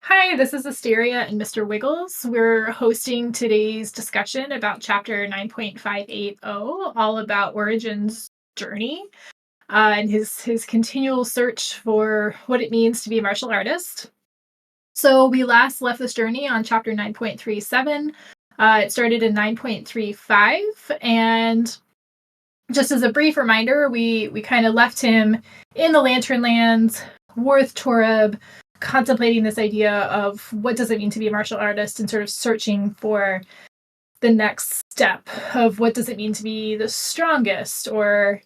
Hi, this is Asteria and Mr. Wiggles. We're hosting today's discussion about chapter 9.580, all about Orjin's journey and his continual search for what it means to be a martial artist. So we last left this journey on chapter 9.37. It started in 9.35, and just as a brief reminder, we kind of left him in the Lantern Lands, Worth Torab, contemplating this idea of what does it mean to be a martial artist and sort of searching for the next step of what does it mean to be the strongest, or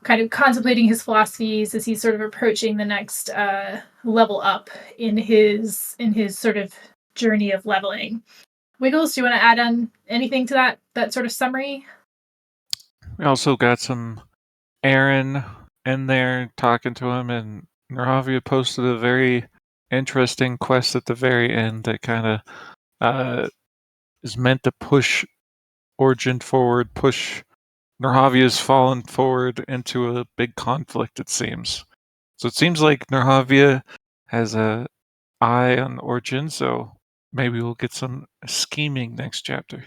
kind of contemplating his philosophies as he's sort of approaching the next level up in his sort of journey of leveling. Wiggles, do you want to add on anything to that sort of summary? We also got some Erin in there talking to him, and Naravia posted a very interesting quest at the very end that kind of is meant to push Orjin forward, push Narhavia's fallen forward into a big conflict, it seems. So it seems like Narhavia has a eye on Orjin, so maybe we'll get some scheming next chapter.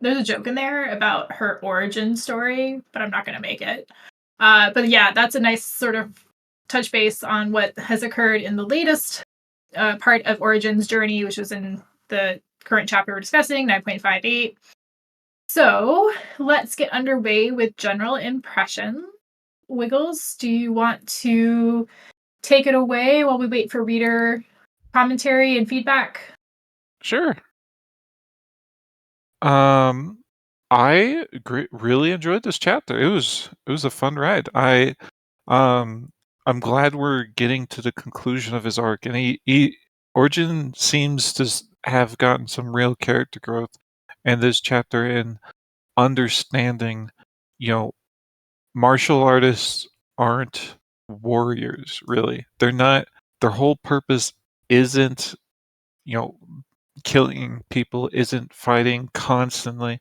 There's a joke in there about her origin story, but I'm not going to make it. But yeah, that's a nice sort of touch base on what has occurred in the latest part of Orjin's journey, which was in the current chapter we're discussing, 9.58. So let's get underway with general impression. Wiggles, do you want to take it away while we wait for reader commentary and feedback? Sure. I really enjoyed this chapter. It was a fun ride. Um I'm glad we're getting to the conclusion of his arc, and he Origin seems to have gotten some real character growth in this chapter in understanding, you know, martial artists aren't warriors, really. They're not. Their whole purpose isn't, you know, killing people, isn't fighting constantly.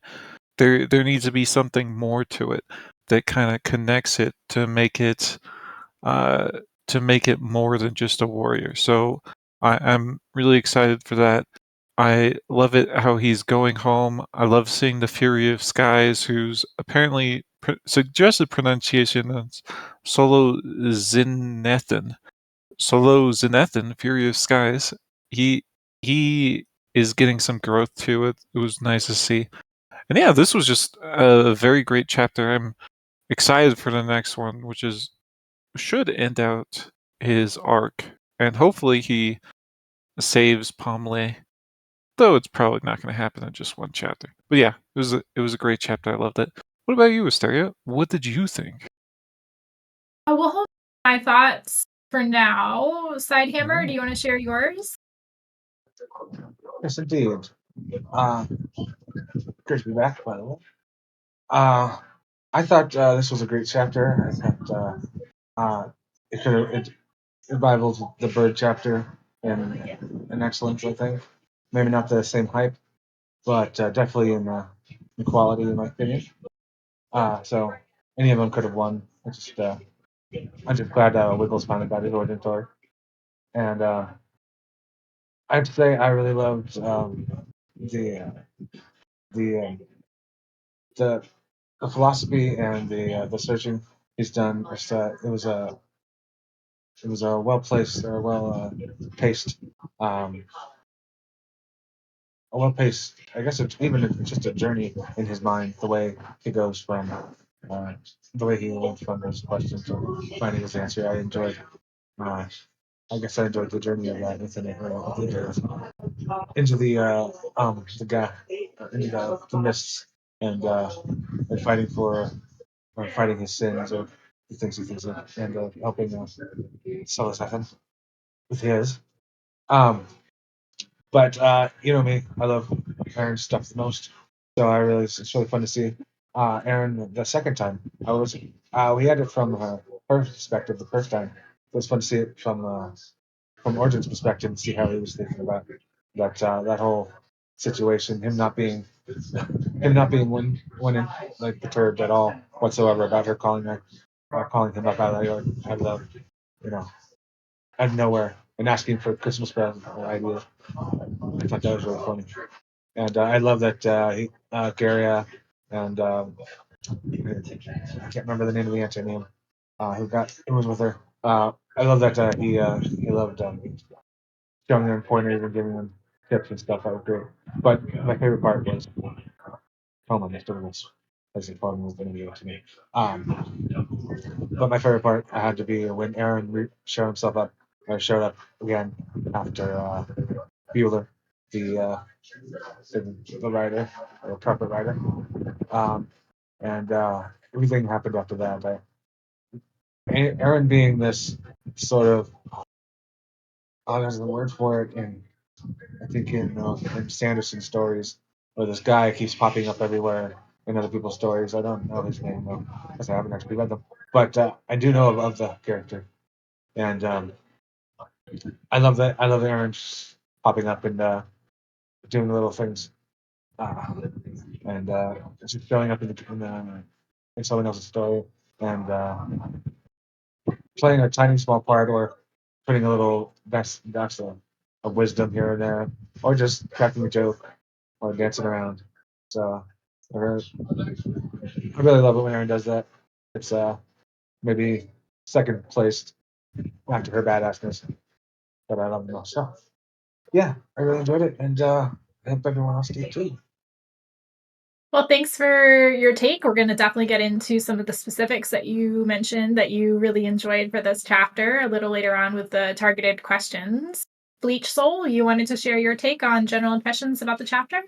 There needs to be something more to it that kind of connects it uh, to make it more than just a warrior. So I'm really excited for that. I love it how he's going home. I love seeing the Fury of Skies, whose apparently suggested pronunciation is Solo Zinethan. Solo Zinethan, Fury of Skies. He he is getting some growth to it. It was nice to see. And yeah, this was just a very great chapter. I'm excited for the next one, which is should end out his arc, and hopefully he saves Pomley. Though it's probably not going to happen in just one chapter. But yeah, it was a great chapter. I loved it. What about you, Asteria? What did you think? We'll hold my thoughts for now. Sidehammer, do you want to share yours? Yes, indeed. Uh, Great to be back, by the way. Uh, I thought this was a great chapter. I thought it rivals the bird chapter in excellence. I think maybe not the same hype, but definitely in quality, in my opinion. So any of them could have won. I'm just glad Wiggles finally got his origin story, and I have to say I really loved the the um, the the philosophy and the searching he's done. It was a well placed or paced, um, a well paced. I guess it's just a journey in his mind. The way he goes from the way he went from those questions to finding his answer. Uh, I guess I enjoyed the journey of that into the guy into the mists and fighting for or fighting his sins or the things he thinks of and helping Silas happen with his. Um, but you know me, I love Aaron's stuff the most. So it's really fun to see Aaron the second time. We had it from her perspective the first time. It was fun to see it from Origins' perspective and see how he was thinking about that whole situation. Him not being when like perturbed at all whatsoever about her calling him up out of the yard. I love, you know. out of nowhere and asking for a Christmas present or idea. I thought that was really funny. And I love that Garia and I can't remember the name of the anti-name who was with her. I love that he loved showing them pointers and giving them tips and stuff. That was great. But my favorite part was Toma, Mr. Wiggles, as he called him, was going to give it to me. But my favorite part had to be when Erin showed himself up, or showed up again after Buler, the, uh, the writer, or carpet writer. Um, and everything happened after that. Erin being this sort of, there's the word for it I think in Sanderson stories, where this guy keeps popping up everywhere in other people's stories. I don't know his name though, because I haven't actually read them. But I do know of the character, and I love that. I love Aaron popping up and doing little things, and just showing up in someone else's story, and playing a tiny small part, or putting a little that's a wisdom here and there, or just cracking a joke or dancing around. So I really love it when Erin does that. It's maybe second place after her badassness, but I love it most. So yeah, I really enjoyed it, and I hope everyone else did too. Well, thanks for your take. We're going to definitely get into some of the specifics that you mentioned that you really enjoyed for this chapter a little later on with the targeted questions. Bleach Soul, you wanted to share your take on general impressions about the chapter?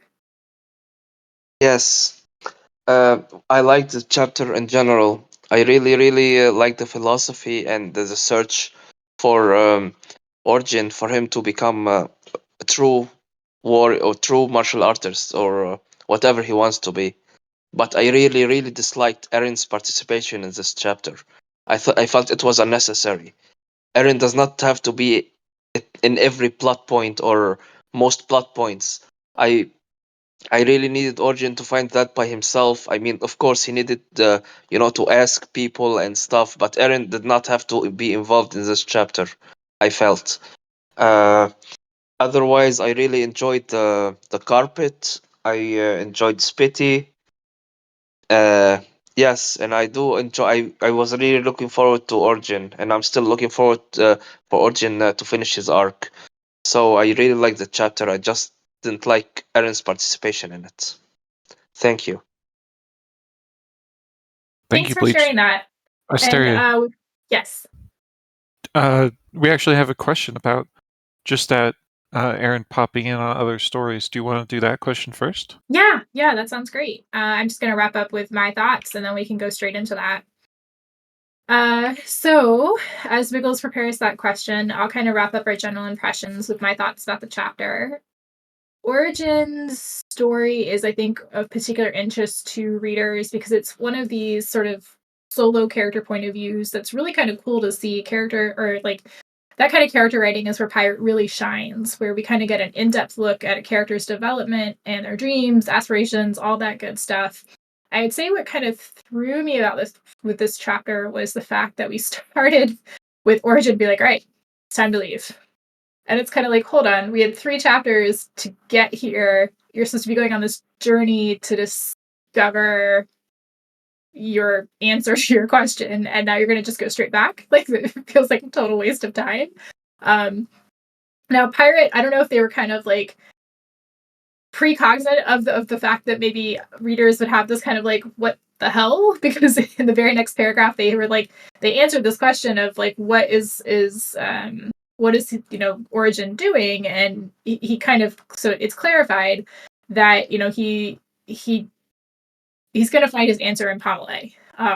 Yes, I like the chapter in general. I really, really like the philosophy and the search for Origin for him to become a true war or true martial artist or whatever he wants to be. But I really, really disliked Erin's participation in this chapter. I felt it was unnecessary. Erin does not have to be in every plot point or most plot points. I I really needed Origin to find that by himself. I mean, of course, he needed, to ask people and stuff, but Eren did not have to be involved in this chapter. I felt. Uh, Otherwise, I really enjoyed the carpet. I enjoyed Spitty. Uh, yes, and I do enjoy. I was really looking forward to Origin, and I'm still looking forward for Origin to finish his arc. So I really liked the chapter. I just didn't like Eren's participation in it. Thank you. Thank Thanks you, for Bleach. sharing that. And Asteria, yes. we actually have a question about just that Aaron popping in on other stories. Do you want to do that question first? Yeah, that sounds great. I'm just going to wrap up with my thoughts and then we can go straight into that. So as Wiggles prepares that question, I'll kind of wrap up our general impressions with my thoughts about the chapter. Origin's story is, I think, of particular interest to readers because it's one of these sort of solo character point of views that's really kind of cool to see. Character, or like that kind of character writing is where Pirate really shines, where we kind of get an in-depth look at a character's development and their dreams, aspirations, all that good stuff. I'd say what kind of threw me about this with this chapter was the fact that we started with Origin be like, all right, it's time to leave. And it's kind of like, hold on, we had 3 chapters to get here. You're supposed to be going on this journey to discover your answer to your question, and now you're going to just go straight back. Like, it feels like a total waste of time. Now, Pirate, I don't know if they were kind of like precognizant of the fact that maybe readers would have this kind of like, what the hell? Because in the very next paragraph, they were like, they answered this question of like, what is Origin doing? And he kind of, so it's clarified that he's going to find his answer in Pamela,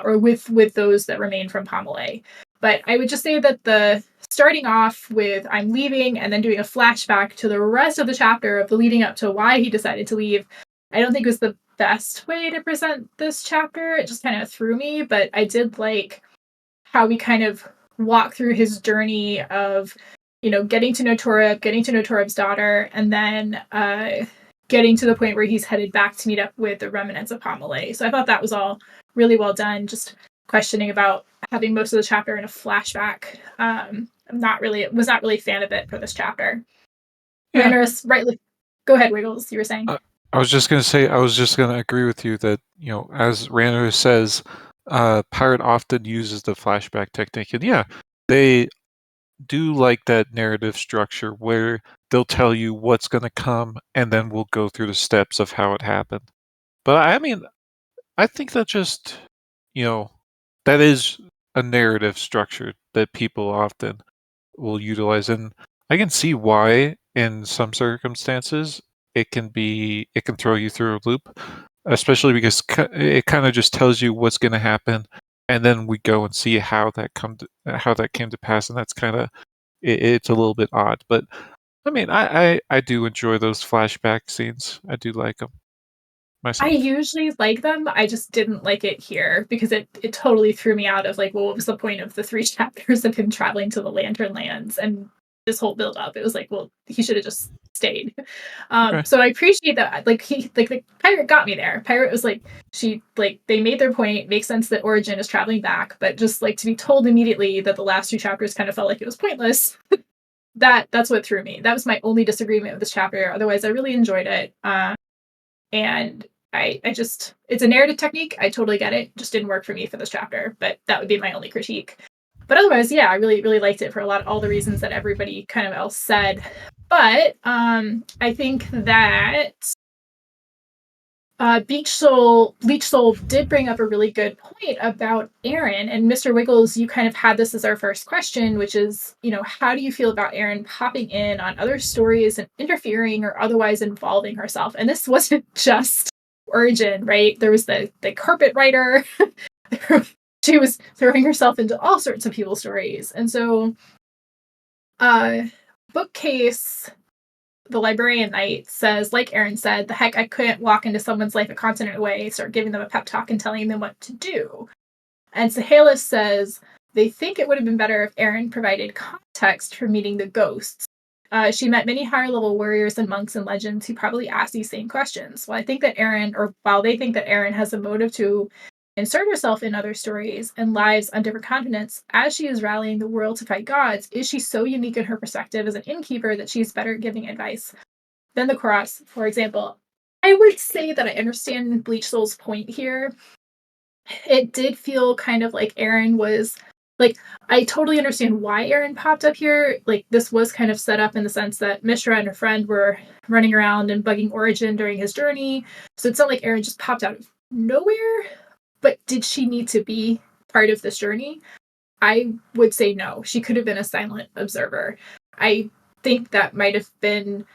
or with those that remain from Pamela. But I would just say that the starting off with I'm leaving and then doing a flashback to the rest of the chapter of the leading up to why he decided to leave, I don't think was the best way to present this chapter. It just kind of threw me, but I did like how we kind of walk through his journey of, getting to know Torab, getting to know Torab's daughter, and then getting to the point where he's headed back to meet up with the remnants of Pamela. So I thought that was all really well done. Just questioning about having most of the chapter in a flashback. Was not really a fan of it for this chapter. Yeah. Randorous, rightly. Go ahead, Wiggles. You were saying. I was just going to say, I was just going to agree with you that, as Randor says, Pirate often uses the flashback technique. And yeah, they do like that narrative structure where they'll tell you what's going to come and then we'll go through the steps of how it happened. But I mean, I think that just, that is a narrative structure that people often will utilize. And I can see why in some circumstances it can throw you through a loop, especially because it kind of just tells you what's going to happen. And then we go and see how that came to pass. And that's kind of, it's a little bit odd, but I mean, I do enjoy those flashback scenes. I do like them I myself. usually like them. I just didn't like it here because it totally threw me out of like, well, what was the point of the 3 chapters of him traveling to the Lantern Lands and this whole build up? It was like, well, he should have just stayed. Okay. So I appreciate that. Like the pirate got me there. Pirate was like, they made their point. It makes sense that Orjin is traveling back, but just like to be told immediately that the last 2 chapters kind of felt like it was pointless. That's what threw me. That was my only disagreement with this chapter. Otherwise, I really enjoyed it. And I just, it's a narrative technique. I totally get it. Just didn't work for me for this chapter, but that would be my only critique. But otherwise, yeah, I really, really liked it for all the reasons that everybody kind of else said. But I think that Bleach Soul did bring up a really good point about Erin, and Mr. Wiggles, you kind of had this as our first question, which is, how do you feel about Erin popping in on other stories and interfering or otherwise involving herself? And this wasn't just Origin, right? There was the carpet writer. She was throwing herself into all sorts of people's stories. And so Bookcase, the librarian knight, says, like Erin said, the heck, I couldn't walk into someone's life a continent away, start giving them a pep talk and telling them what to do. And Sahalis says they think it would have been better if Erin provided context for meeting the ghosts. She met many higher level warriors and monks and legends who probably asked these same questions. While they think that Erin has a motive to insert herself in other stories and lives on different continents, as she is rallying the world to fight gods, is she so unique in her perspective as an innkeeper that she's better at giving advice than the Cross, for example? I would say that I understand Bleach Soul's point here. It did feel kind of like Erin was like, I totally understand why Erin popped up here. Like, this was kind of set up in the sense that Mishra and her friend were running around and bugging Origin during his journey. So it's not like Erin just popped out of nowhere. But did she need to be part of this journey? I would say no. She could have been a silent observer. I think that might have been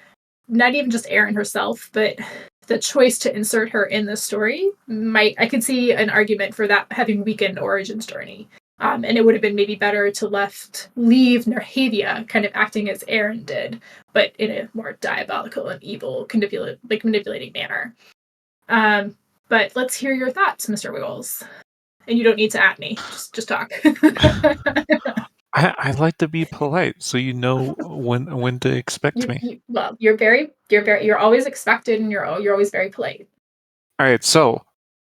not even just Erin herself, but the choice to insert her in the story I could see an argument for that having weakened Origin's journey. And it would have been maybe better to leave Narhavia kind of acting as Erin did, but in a more diabolical and evil, manipulating manner. But let's hear your thoughts, Mr. Wiggles. And you don't need to at me. Just talk. I like to be polite, so you know when to expect me. You're always expected, and you're always very polite. All right, so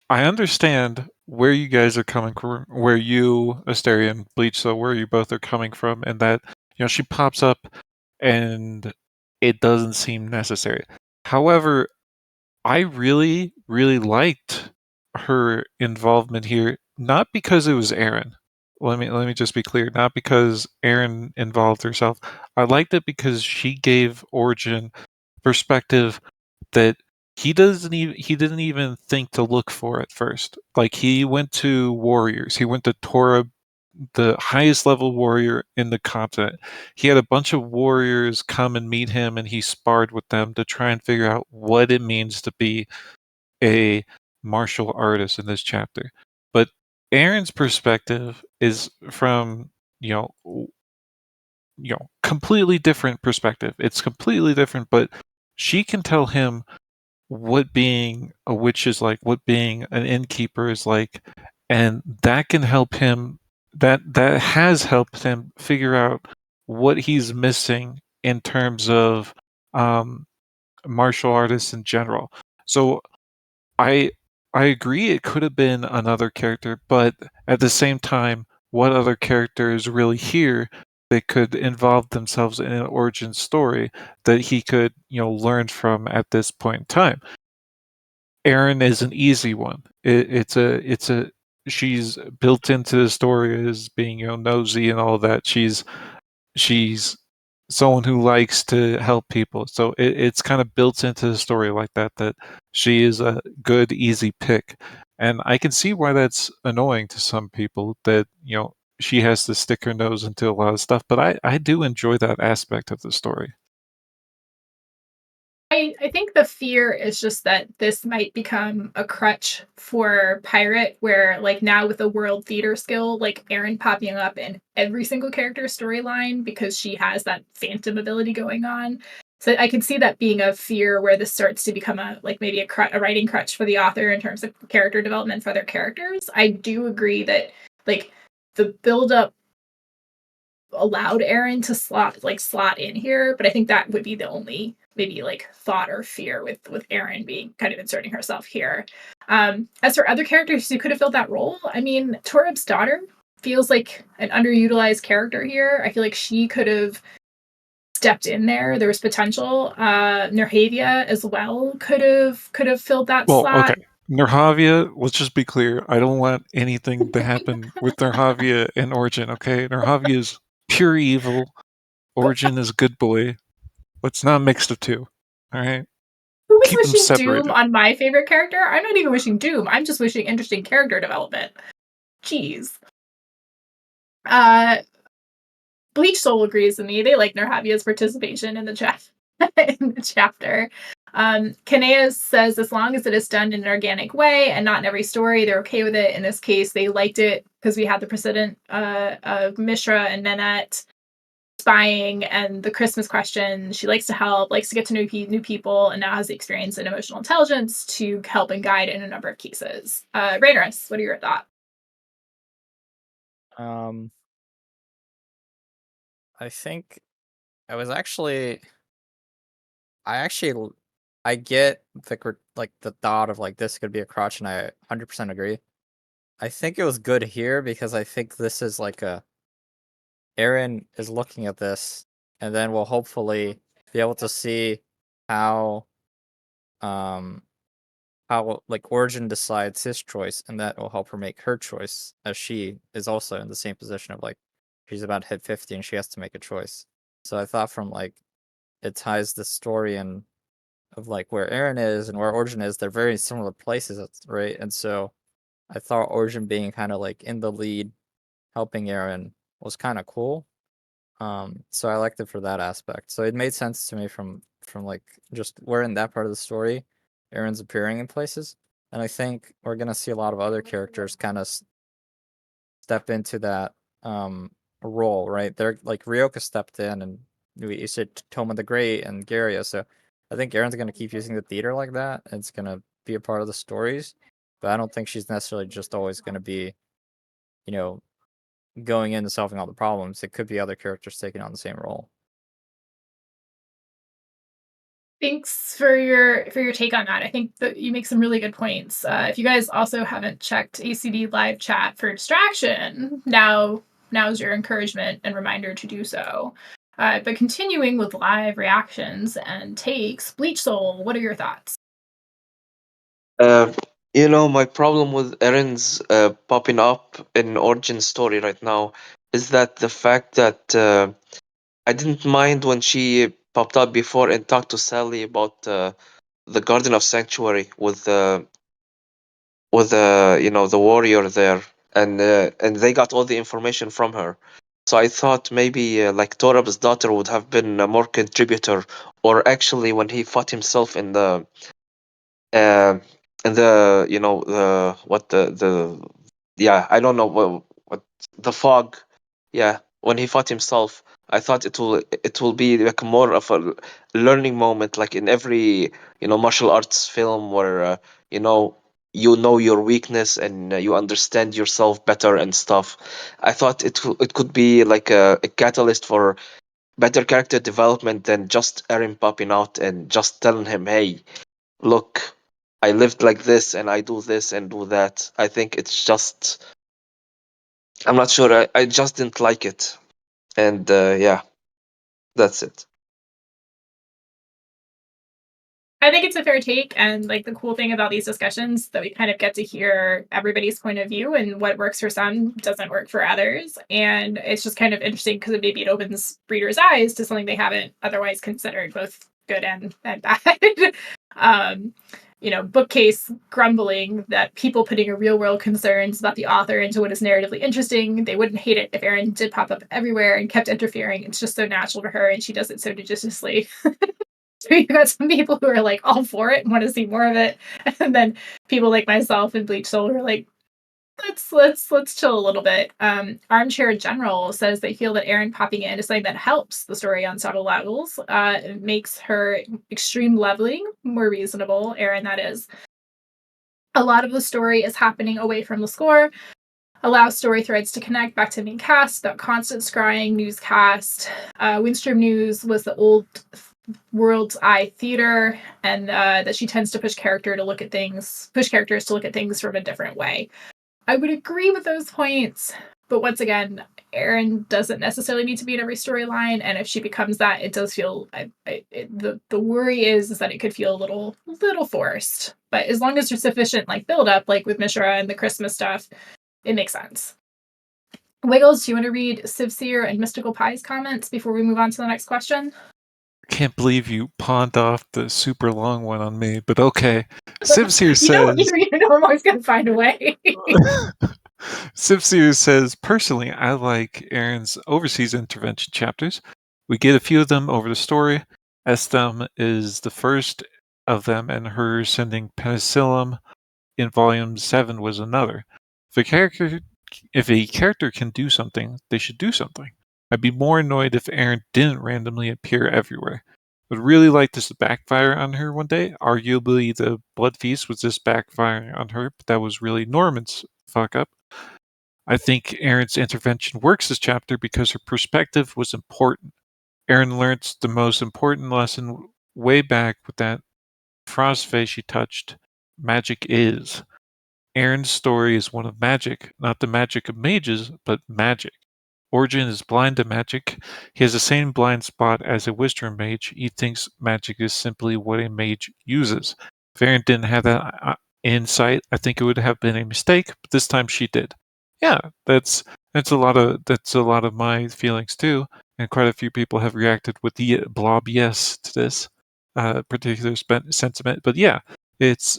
I understand where you guys are coming from, where you, Asteria, and Bleach, so where you both are coming from, and that she pops up, and it doesn't seem necessary. However, I really, really liked her involvement here, not because it was Erin. Let me just be clear, not because Erin involved herself. I liked it because she gave Origin perspective that he didn't even think to look for at first. Like, he went to warriors. He went to Tora, the highest level warrior in the continent. He had a bunch of warriors come and meet him, and he sparred with them to try and figure out what it means to be a martial artist in this chapter. But Erin's perspective is from, completely different perspective. It's completely different, but she can tell him what being a witch is like, what being an innkeeper is like, and that can help him. That has helped him figure out what he's missing in terms of martial artists in general. So I I agree it could have been another character, but at the same time, what other character is really here that could involve themselves in an origin story that he could, learn from at this point in time? Erin is an easy one. It's a she's built into the story as being, nosy and all that. She's someone who likes to help people. So it's kind of built into the story like that, that she is a good, easy pick. And I can see why that's annoying to some people that, she has to stick her nose into a lot of stuff. But I do enjoy that aspect of the story. I think the fear is just that this might become a crutch for Pirate, where like now with the world theater skill, like Erin popping up in every single character's storyline because she has that phantom ability going on. So I can see that being a fear where this starts to become a like maybe a writing crutch for the author in terms of character development for their characters. I do agree that like the build up allowed Erin to slot in here, but I think that would be the only maybe like thought or fear with Erin being kind of inserting herself here. As for other characters who could have filled that role, I mean, Torib's daughter feels like an underutilized character here. I feel like she could have stepped in there. There was potential. Nerhavia as well could have filled that Well, slot. okay. Nerhavia, let's just be clear. I don't want anything to happen with Nerhavia and Origin, okay? Nerhavia is pure evil. Origin is good boy. Let's not mix the two. Alright? Who was Keep them wishing doom separated. on my favorite character? I'm not even wishing doom. I'm just wishing interesting character development. Jeez. Uh, Bleach Soul agrees with me. They like Nerhavia's participation in the in the chapter. Kaneas says as long as it is done in an organic way and not in every story, they're okay with it. In this case, they liked it because we had the precedent of Mishra and Nanette spying and the Christmas question. She likes to help, likes to get to know new people, and now has the experience and emotional intelligence to help and guide in a number of cases. Rainerus, what are your thoughts? Um, I think I was actually, I actually, I get like the thought of like this could be a crotch, and I 100% agree. I think it was good here because I think this is like Erin is looking at this, and then we'll hopefully be able to see how, um, how like Origin decides his choice, and that will help her make her choice, as she is also in the same position of like she's about to hit 50 and she has to make a choice. So I thought from like it ties the story and of like where Erin is and where Origin is, they're very similar places, right? And so I thought Origin being kind of like in the lead, helping Erin was kind of cool. So I liked it for that aspect. So it made sense to me from like just where in that part of the story, Erin's appearing in places, and I think we're gonna see a lot of other characters kind of step into that role, right? They're like Ryoka stepped in, and you said Toma the Great and Garia. So I think Erin's gonna keep using the theater like that. And it's gonna be a part of the stories, but I don't think she's necessarily just always gonna be, you know, going in and solving all the problems. It could be other characters taking on the same role. Thanks for your take on that. I think that you make some really good points. If you guys also haven't checked ACD live chat for distraction, now's your encouragement and reminder to do so. But continuing with live reactions and takes, Bleach Soul, what are your thoughts? Uh, my problem with Erin's popping up in Origin story right now is that the fact that I didn't mind when she popped up before and talked to Sally about the Garden of Sanctuary with the warrior there, and they got all the information from her. So I thought maybe like Torab's daughter would have been a more contributor, or actually when he fought himself uh, in the the what the yeah, I don't know what the fog, yeah, when he fought himself, I thought it will be like more of a learning moment, like in every martial arts film where you know you know your weakness and you understand yourself better and stuff. I thought it could be like a catalyst for better character development than just Eren popping out and just telling him, hey, look, I lived like this and I do this and do that. I think it's just, I'm not sure. I just didn't like it. And yeah, that's it. I think it's a fair take, and like the cool thing about these discussions that we kind of get to hear everybody's point of view, and what works for some doesn't work for others, and it's just kind of interesting because maybe it opens readers' eyes to something they haven't otherwise considered, both good and bad. Bookcase grumbling that people putting a real world concerns about the author into what is narratively interesting. They wouldn't hate it if Erin did pop up everywhere and kept interfering. It's just so natural for her, and she does it so judiciously. So you got some people who are like all for it and want to see more of it, and then people like myself and Bleach Soul who are like, let's chill a little bit. Armchair General says they feel that Erin popping in is something that helps the story on subtle levels. It makes her extreme leveling more reasonable. Erin, that is. A lot of the story is happening away from the score. Allows story threads to connect back to main cast without constant scrying. Newscast. Windstream News was the old world's eye theater, and that she tends to push characters to look at things from a different way. I would agree with those points, but once again, Erin doesn't necessarily need to be in every storyline, and if she becomes that, it does feel the worry is that it could feel a little forced. But as long as there's sufficient like build up, like with Mishra and the Christmas stuff, it makes sense. Wiggles, do you want to read Sivseer and Mystical Pie's comments before we move on to the next question? Can't believe you pawned off the super long one on me, but okay. Sivseer says... You know I'm always going to find a way. Sivseer says, personally, I like Erin's overseas intervention chapters. We get a few of them over the story. Estem is the first of them, and her sending penicillin in volume 7 was another. If a character can do something, they should do something. I'd be more annoyed if Erin didn't randomly appear everywhere. Would really like this to backfire on her one day. Arguably, the Blood Feast was just backfiring on her, but that was really Norman's fuck up. I think Erin's intervention works this chapter because her perspective was important. Erin learns the most important lesson way back with that frost face she touched. Magic is. Erin's story is one of magic, not the magic of mages, but magic. Orjin is blind to magic. He has the same blind spot as a Wisdom mage. He thinks magic is simply what a mage uses. If Erin didn't have that insight, I think it would have been a mistake, but this time she did. Yeah, that's a lot of my feelings too, and quite a few people have reacted with the blob yes to this particular sentiment. But yeah, it's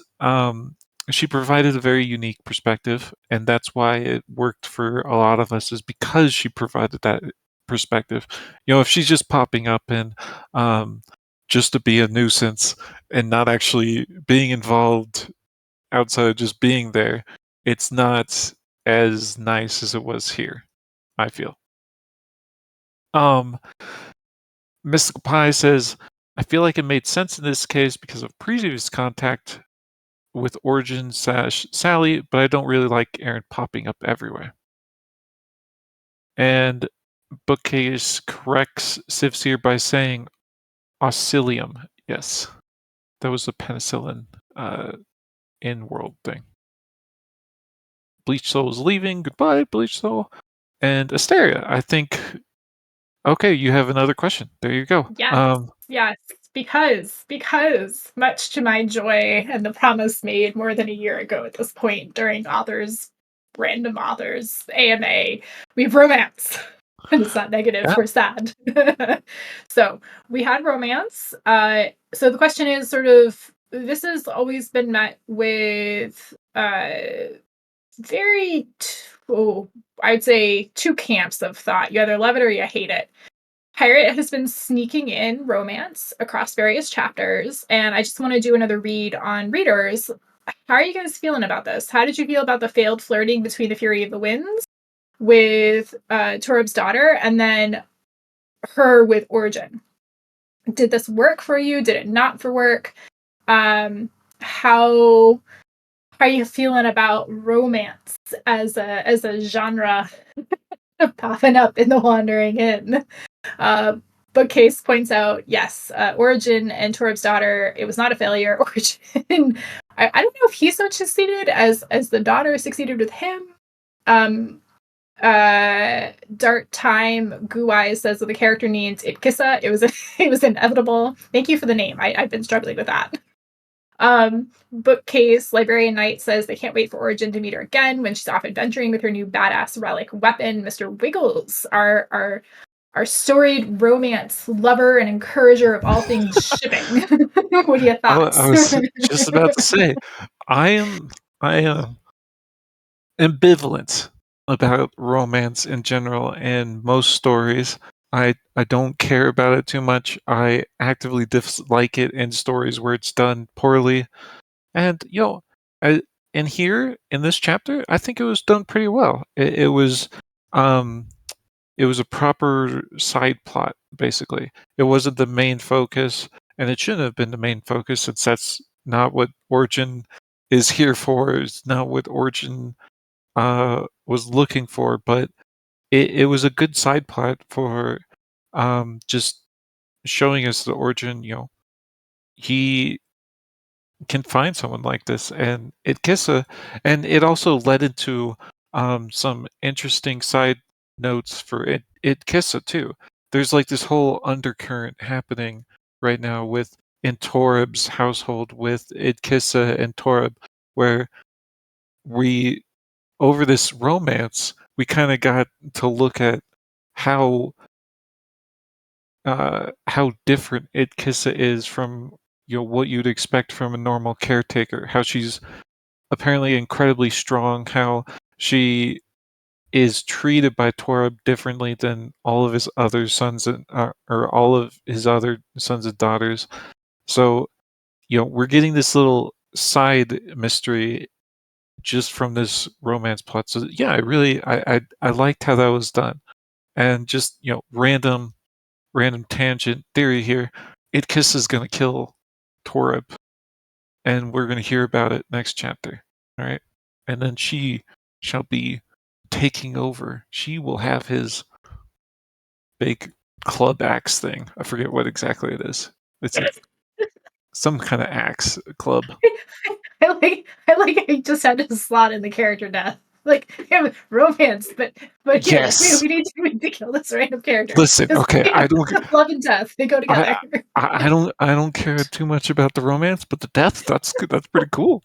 she provided a very unique perspective, and that's why it worked for a lot of us, is because she provided that perspective. If she's just popping up and just to be a nuisance and not actually being involved outside of just being there, it's not as nice as it was here, I feel. Mystical Pie says, I feel like it made sense in this case because of previous contact with Orjin / Sally, but I don't really like Erin popping up everywhere. And Bookcase corrects Sivseer by saying oscillium. Yes, that was the penicillin in-world thing. Bleach Soul is leaving. Goodbye, Bleach Soul. And Asteria, I think... Okay, you have another question. There you go. Yes, because much to my joy and the promise made more than a year ago at this point during random authors AMA, we have romance. And it's not negative, Yeah. we're sad. So we had romance. So the question is sort of, this has always been met with I'd say two camps of thought. You either love it or you hate it. Pirate has been sneaking in romance across various chapters, and I just want to do another read on readers. How are you guys feeling about this? How did you feel about the failed flirting between the Fury of the Winds with Torub's daughter, and then her with Orjin? Did this work for you? Did it not for work? How are you feeling about romance as a genre popping up in the Wandering Inn? Bookcase points out, yes, Orjin and Torib's daughter, it was not a failure. Orjin, I don't know if he so succeeded as the daughter succeeded with him. Dart Time Guai says that the character needs Itkissa. It was inevitable. Thank you for the name. I've been struggling with that. Bookcase Librarian Knight says they can't wait for Orjin to meet her again when she's off adventuring with her new badass relic weapon. Mr. Wiggles, our storied romance lover and encourager of all things shipping. What are your thoughts? I was just about to say, I am ambivalent about romance in general and most stories. I don't care about it too much. I actively dislike it in stories where it's done poorly. And in here in this chapter, I think it was done pretty well. It was a proper side plot, basically. It wasn't the main focus, and it shouldn't have been the main focus since that's not what Origin is here for. It's not what Origin was looking for, but it was a good side plot for just showing us the Origin, he can find someone like this, and and it also led into some interesting side notes for it Kissa too. There's like this whole undercurrent happening right now with in Torib's household with Idkissa and Torib, where we over this romance we kind of got to look at how different Idkissa is from what you'd expect from a normal caretaker. How she's apparently incredibly strong. How she is treated by Torib differently than all of his other sons or all of his other sons and daughters. So we're getting this little side mystery just from this romance plot. So yeah, I liked how that was done, and just random tangent theory here. Idkiss is going to kill Torib, and we're going to hear about it next chapter. All right, and then she shall be taking over. She will have his big club axe thing. I forget what exactly it is. It's some kind of axe club. I like I just had to slot in the character death. Like romance, but yes, we need to kill this random character. Listen, okay, I don't love and death, they go together. I don't care too much about the romance, but the death, that's good. That's pretty cool.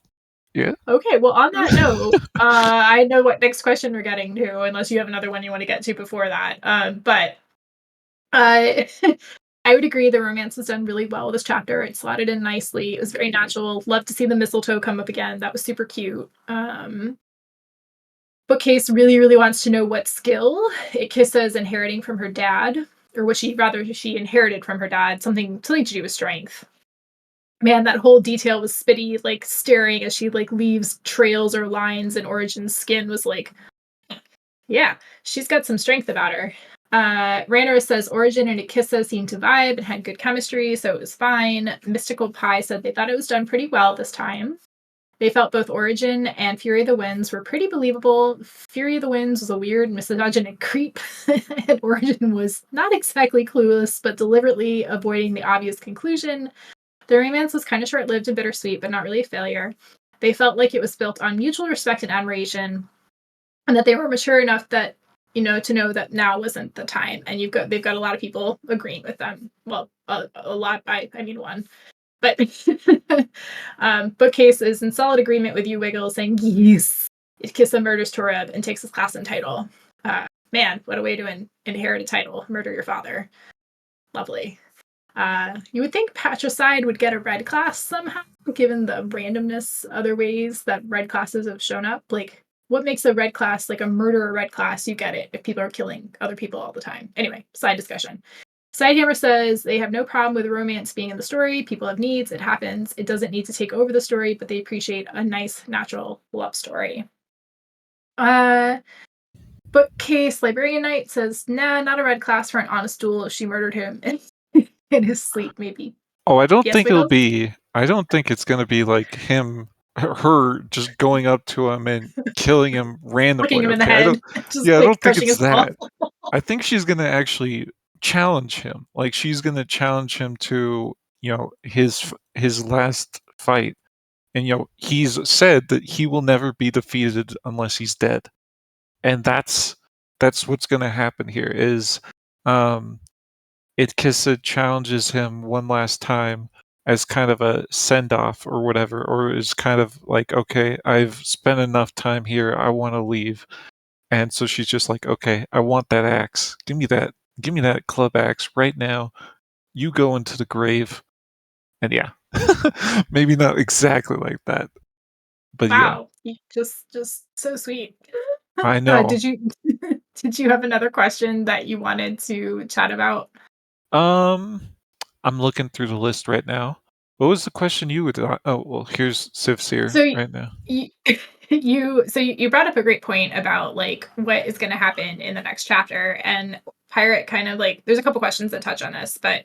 Yeah. Okay, well on that note, I know what next question we're getting to, unless you have another one you want to get to before that. But I would agree the romance was done really well this chapter. It slotted in nicely. It was very natural. Love to see the mistletoe come up again. That was super cute. Bookcase really, really wants to know what skill Ikissa is inheriting from her dad, or what she inherited from her dad, something to do with strength. Man, that whole detail was Spitty, like staring as she like leaves trails or lines in Orjin's skin was like, yeah, she's got some strength about her. Rayner says Orjin and Ikissa seemed to vibe and had good chemistry, so it was fine. Mystical Pie said they thought it was done pretty well this time. They felt both Orjin and Fury of the Winds were pretty believable. Fury of the Winds was a weird, misogynic creep, and Orjin was not exactly clueless, but deliberately avoiding the obvious conclusion. The romance was kind of short-lived and bittersweet, but not really a failure. They felt like it was built on mutual respect and admiration, and that they were mature enough that to know that now wasn't the time. And they've got a lot of people agreeing with them. Well, a lot. I mean one. But Bookcase is in solid agreement with you, Wiggle, saying yes. Kissa murders Torib and takes his class and title. Man, what a way to inherit a title. Murder your father. Lovely. You would think Patricide would get a red class somehow, given the randomness other ways that red classes have shown up. Like, what makes a red class, like a murderer red class? You get it if people are killing other people all the time. Anyway, side discussion. Sidehammer says they have no problem with romance being in the story. People have needs. It happens. It doesn't need to take over the story, but they appreciate a nice, natural love story. Bookcase Librarian Knight says, nah, not a red class for an honest duel if she murdered him in his sleep, maybe. Oh, I don't Yes, think Wiggles? I don't think it's gonna be like her just going up to him and killing him randomly. Looking him in the Okay, I don't think crushing it's his skull. that. I think she's gonna actually challenge him. Like she's gonna challenge him to, his last fight. And he's said that he will never be defeated unless he's dead. And that's what's gonna happen here is Itkissa challenges him one last time as kind of a send off or whatever, or is kind of like, okay, I've spent enough time here, I wanna leave. And so she's just like, okay, I want that axe. Give me that club axe right now. You go into the grave. And yeah. Maybe not exactly like that. But yeah, Wow, just so sweet. I know. Did you did you have another question that you wanted to chat about? Um I'm looking through the list right now. What was the question you would oh well, here's Sivsir So right now. you you brought up a great point about like what is going to happen in the next chapter, and Pirate kind of like there's a couple questions that touch on this, but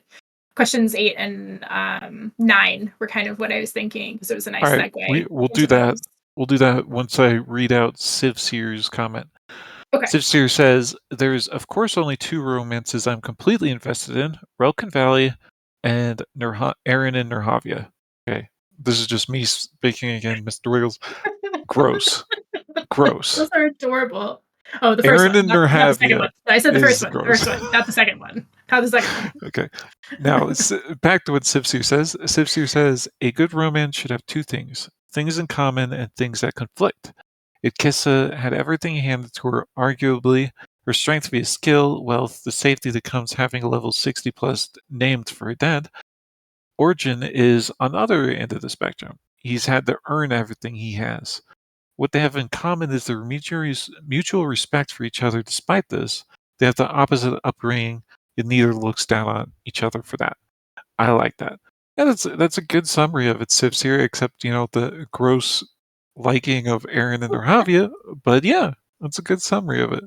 questions 8 and 9 were kind of what I was thinking because it was a nice Alright, segue we'll do into that. those. We'll do that once I read out Sivsir's comment. Okay. Sivsir says, "There's of course only two romances I'm completely invested in: Relkin Valley and Erin and Nerhavia." Okay, this is just me speaking again, Mr. Wiggles. Gross. Gross. Those are adorable. Oh, the first Erin one, and not the second Nerhavia one. I said the first is one. The gross. first one, not the second one. Not the second one. Okay. Now, back to what Sivsir says. Sivsir says, a good romance should have two things: things in common and things that conflict. Itkissa had everything handed to her, arguably her strength via skill, wealth, the safety that comes having a level 60 plus named for her dad. Orjin is on the other end of the spectrum. He's had to earn everything he has. What they have in common is their mutual respect for each other. Despite this, they have the opposite upbringing, and neither looks down on each other for that. I like that. And that's a good summary of it, Sips here, except the gross liking of Erin and Rahavia. But yeah, that's a good summary of it.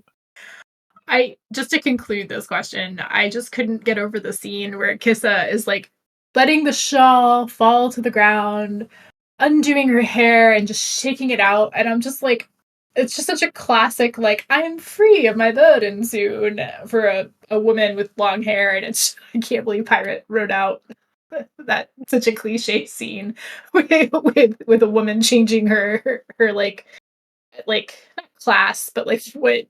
I just to conclude this question, I just couldn't get over the scene where Kissa is like letting the shawl fall to the ground, undoing her hair and just shaking it out, and I'm just like, it's just such a classic like I'm free of my burden soon for a woman with long hair, and it's I can't believe Pirate wrote out that such a cliche scene with a woman changing her like not class, but like what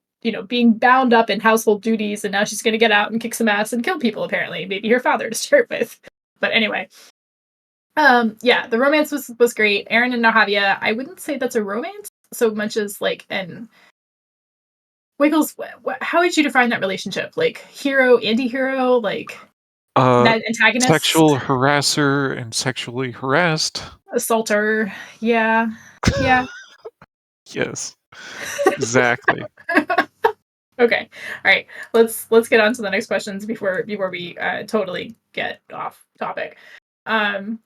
being bound up in household duties, and now she's going to get out and kick some ass and kill people. Apparently, maybe her father to start with. But anyway, yeah, the romance was great. Erin and Nahavia, I wouldn't say that's a romance so much as like an Wiggles. How would you define that relationship? Like hero, anti-hero, like Uh, that antagonist, sexual harasser and sexually harassed. assaulter. Yeah, yeah. Yes, exactly. Okay. All right. Let's get on to the next questions before we totally get off topic. Randor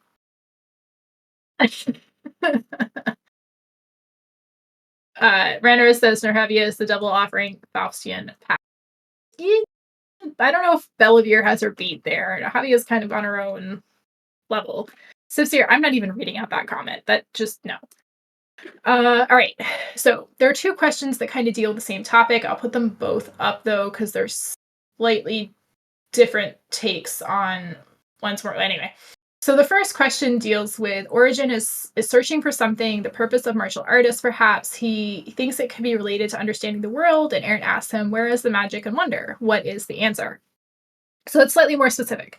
says Nerhavia is the double offering Faustian pact. I don't know if Bellavere has her beat there. Nerhavia is kind of on her own level. Sivsir, I'm not even reading out that comment. That just no. All right. So there are two questions that kind of deal with the same topic. I'll put them both up though, because they're slightly different takes on one's more. Anyway, so the first question deals with Orjin is searching for something, the purpose of martial artists, perhaps. He thinks it can be related to understanding the world, and Erin asks him, where is the magic and wonder? What is the answer? So it's slightly more specific.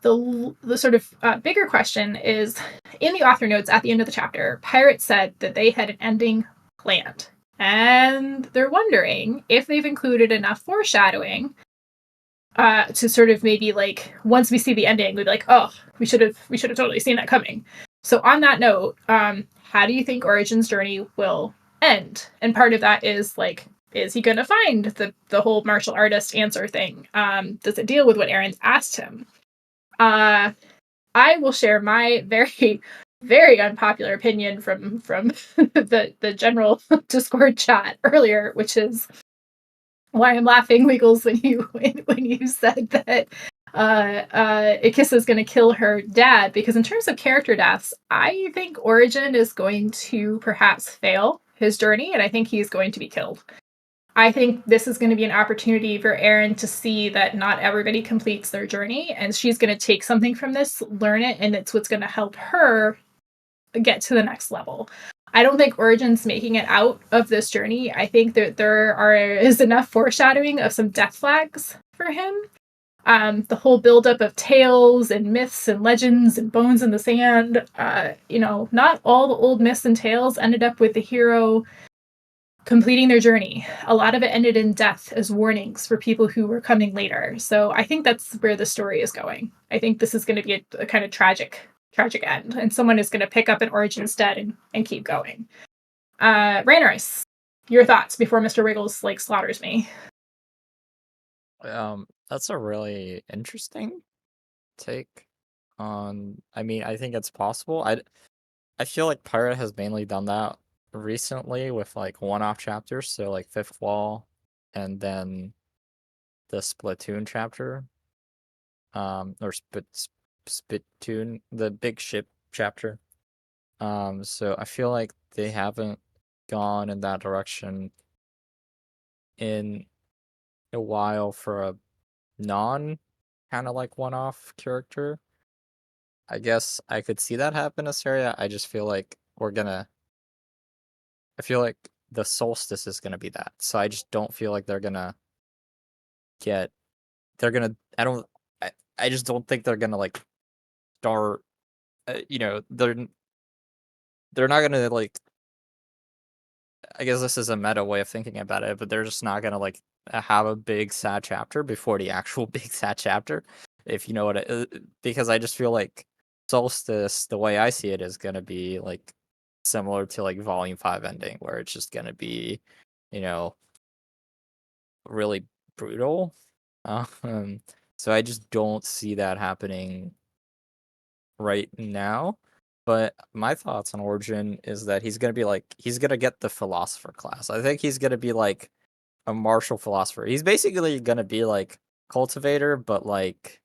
The sort of bigger question is, in the author notes at the end of the chapter, Pirate said that they had an ending planned. And they're wondering if they've included enough foreshadowing to sort of maybe like once we see the ending, we'd be like, oh, we should have totally seen that coming. So on that note, how do you think Orjin's journey will end? And part of that is like, is he going to find the whole martial artist answer thing? Does it deal with what Erin's asked him? I will share my very, very unpopular opinion from the general Discord chat earlier, which is why I'm laughing, Wiggles, when you said that Ikissa is going to kill her dad, because in terms of character deaths, I think Orjin is going to perhaps fail his journey, and I think he's going to be killed. I think this is going to be an opportunity for Erin to see that not everybody completes their journey, and she's going to take something from this, learn it, and it's what's going to help her get to the next level. I don't think Orjin's making it out of this journey. I think that is enough foreshadowing of some death flags for him. The whole buildup of tales and myths and legends and bones in the sand. Not all the old myths and tales ended up with the hero completing their journey. A lot of it ended in death as warnings for people who were coming later. So I think that's where the story is going. I think this is going to be a kind of tragic end, and someone is going to pick up an Orjin instead and keep going. Rainerice, your thoughts before Mr. Wiggles slaughters me. That's a really interesting take on. I mean, I think it's possible. I feel like Pirate has mainly done that recently with like one-off chapters, so like Fifth Wall, and then the Splatoon chapter, or Spittoon, the big ship chapter. So I feel like they haven't gone in that direction in a while for a non kind of like one-off character. I guess I could see that happen in this area. I just feel like I feel like the solstice is gonna be that. So I just don't feel like they're gonna I just don't think they're gonna like start, they're not gonna like, I guess this is a meta way of thinking about it, but they're just not gonna like have a big sad chapter before the actual big sad chapter, if you know what because I just feel like Solstice, the way I see it, is gonna be like similar to like Volume 5 ending, where it's just gonna be, you know, really brutal. So I just don't see that happening right now. But my thoughts on Origin is that he's gonna get the philosopher class. I think he's gonna be like a martial philosopher. He's basically gonna be like cultivator, but like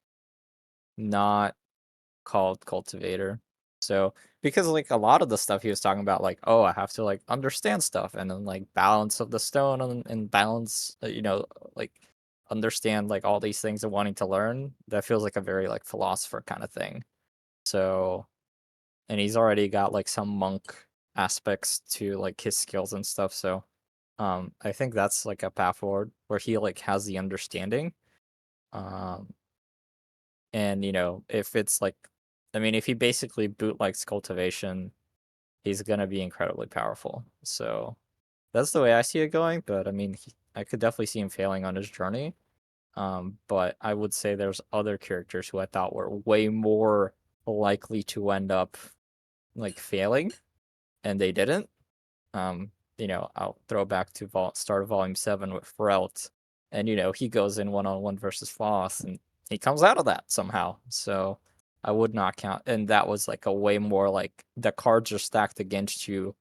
not called cultivator. So because like a lot of the stuff he was talking about, like, oh, I have to like understand stuff, and then like balance of the stone, and balance, like understand like all these things and wanting to learn. That feels like a very like philosopher kind of thing. So, and he's already got like some monk aspects to like his skills and stuff. So I think that's like a path forward where he like has the understanding. And if it's like, I mean, if he basically bootlegs cultivation, he's gonna be incredibly powerful. So that's the way I see it going. But I mean, I could definitely see him failing on his journey. But I would say there's other characters who I thought were way more likely to end up like failing, and they didn't. I'll throw back to start of Volume 7 with Ferelt, and he goes in one-on-one versus Floss, and he comes out of that somehow. So I would not count, and that was like a way more like the cards are stacked against you,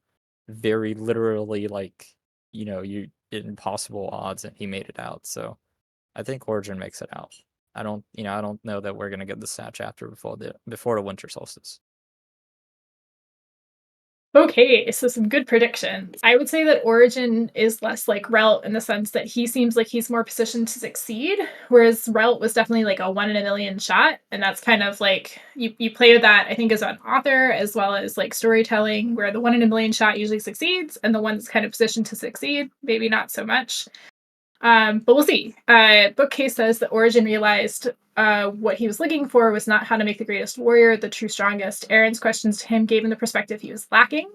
very literally, like you impossible odds, and he made it out. So I think Origin makes it out. I don't know that we're gonna get the sad chapter before the winter solstice. Okay, so some good predictions. I would say that Origin is less like Relt in the sense that he seems like he's more positioned to succeed, whereas Relt was definitely like a 1 in a million shot. And that's kind of like you play with that, I think, as an author as well as like storytelling, where the 1 in a million shot usually succeeds, and the one that's kind of positioned to succeed, maybe not so much. But we'll see. Bookcase says that Origin realized what he was looking for was not how to make the greatest warrior, the true strongest. Erin's questions to him gave him the perspective he was lacking.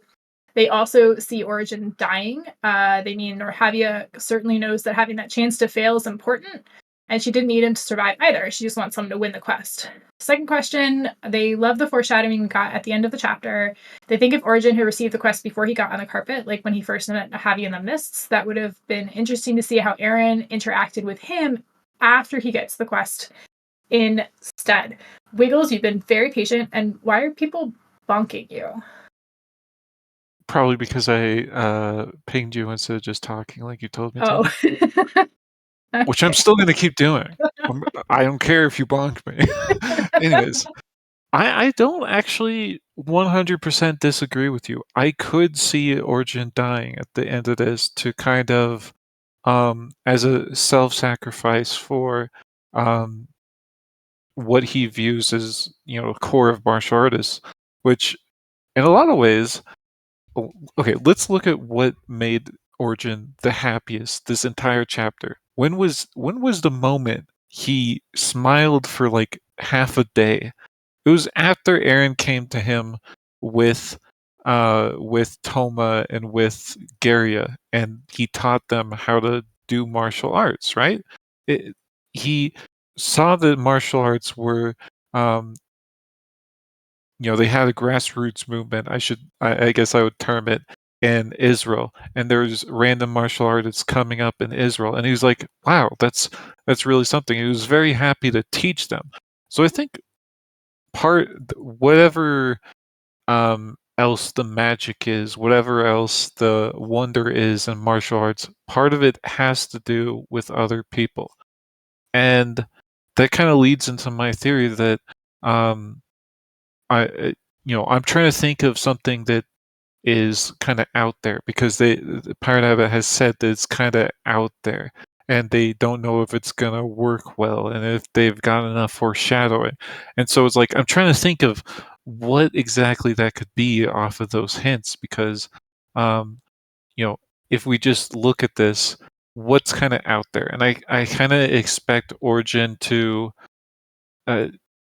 They also see Origin dying. They mean Norhavia certainly knows that having that chance to fail is important, and she didn't need him to survive either. She just wants someone to win the quest. Second question, they love the foreshadowing we got at the end of the chapter. They think if Origin had received the quest before he got on the carpet, like when he first met Norhavia in the Mists, that would have been interesting to see how Erin interacted with him after he gets the quest instead. Wiggles, you've been very patient, and why are people bonking you? Probably because I pinged you instead of just talking like you told me Oh. to. Which I'm still going to keep doing. I don't care if you bonk me. Anyways, I don't actually 100% disagree with you. I could see Origin dying at the end of this to kind of as a self-sacrifice for um, what he views as core of martial artists, which in a lot of ways. Okay, let's look at what made Orjin the happiest this entire chapter. When was the moment he smiled for like half a day? It was after Erin came to him with with Toma and with Garia, and he taught them how to do martial arts, right? He saw that martial arts were um, they had a grassroots movement. I guess I would term it in Israel, and there's random martial artists coming up in Israel, and he was like, "Wow, that's really something." He was very happy to teach them. So I think whatever else the magic is, whatever else the wonder is in martial arts, part of it has to do with other people, and that kind of leads into my theory that um, I'm trying to think of something that is kind of out there because the Pirate Habit has said that it's kind of out there and they don't know if it's gonna work well and if they've got enough foreshadowing. And so it's like I'm trying to think of what exactly that could be off of those hints because um, you know, if we just look at this, what's kind of out there? And I kind of expect Origin to uh,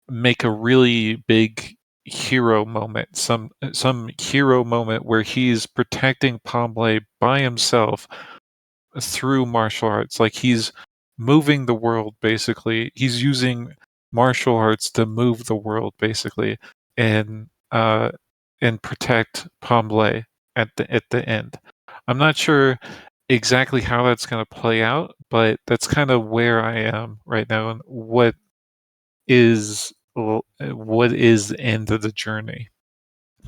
make a really big hero moment, some hero moment where he's protecting Pomblay by himself through martial arts. Like he's moving the world basically. He's using martial arts to move the world basically and protect Pomblay at the end. I'm not sure exactly how that's going to play out, but that's kind of where I am right now and what is the end of the journey.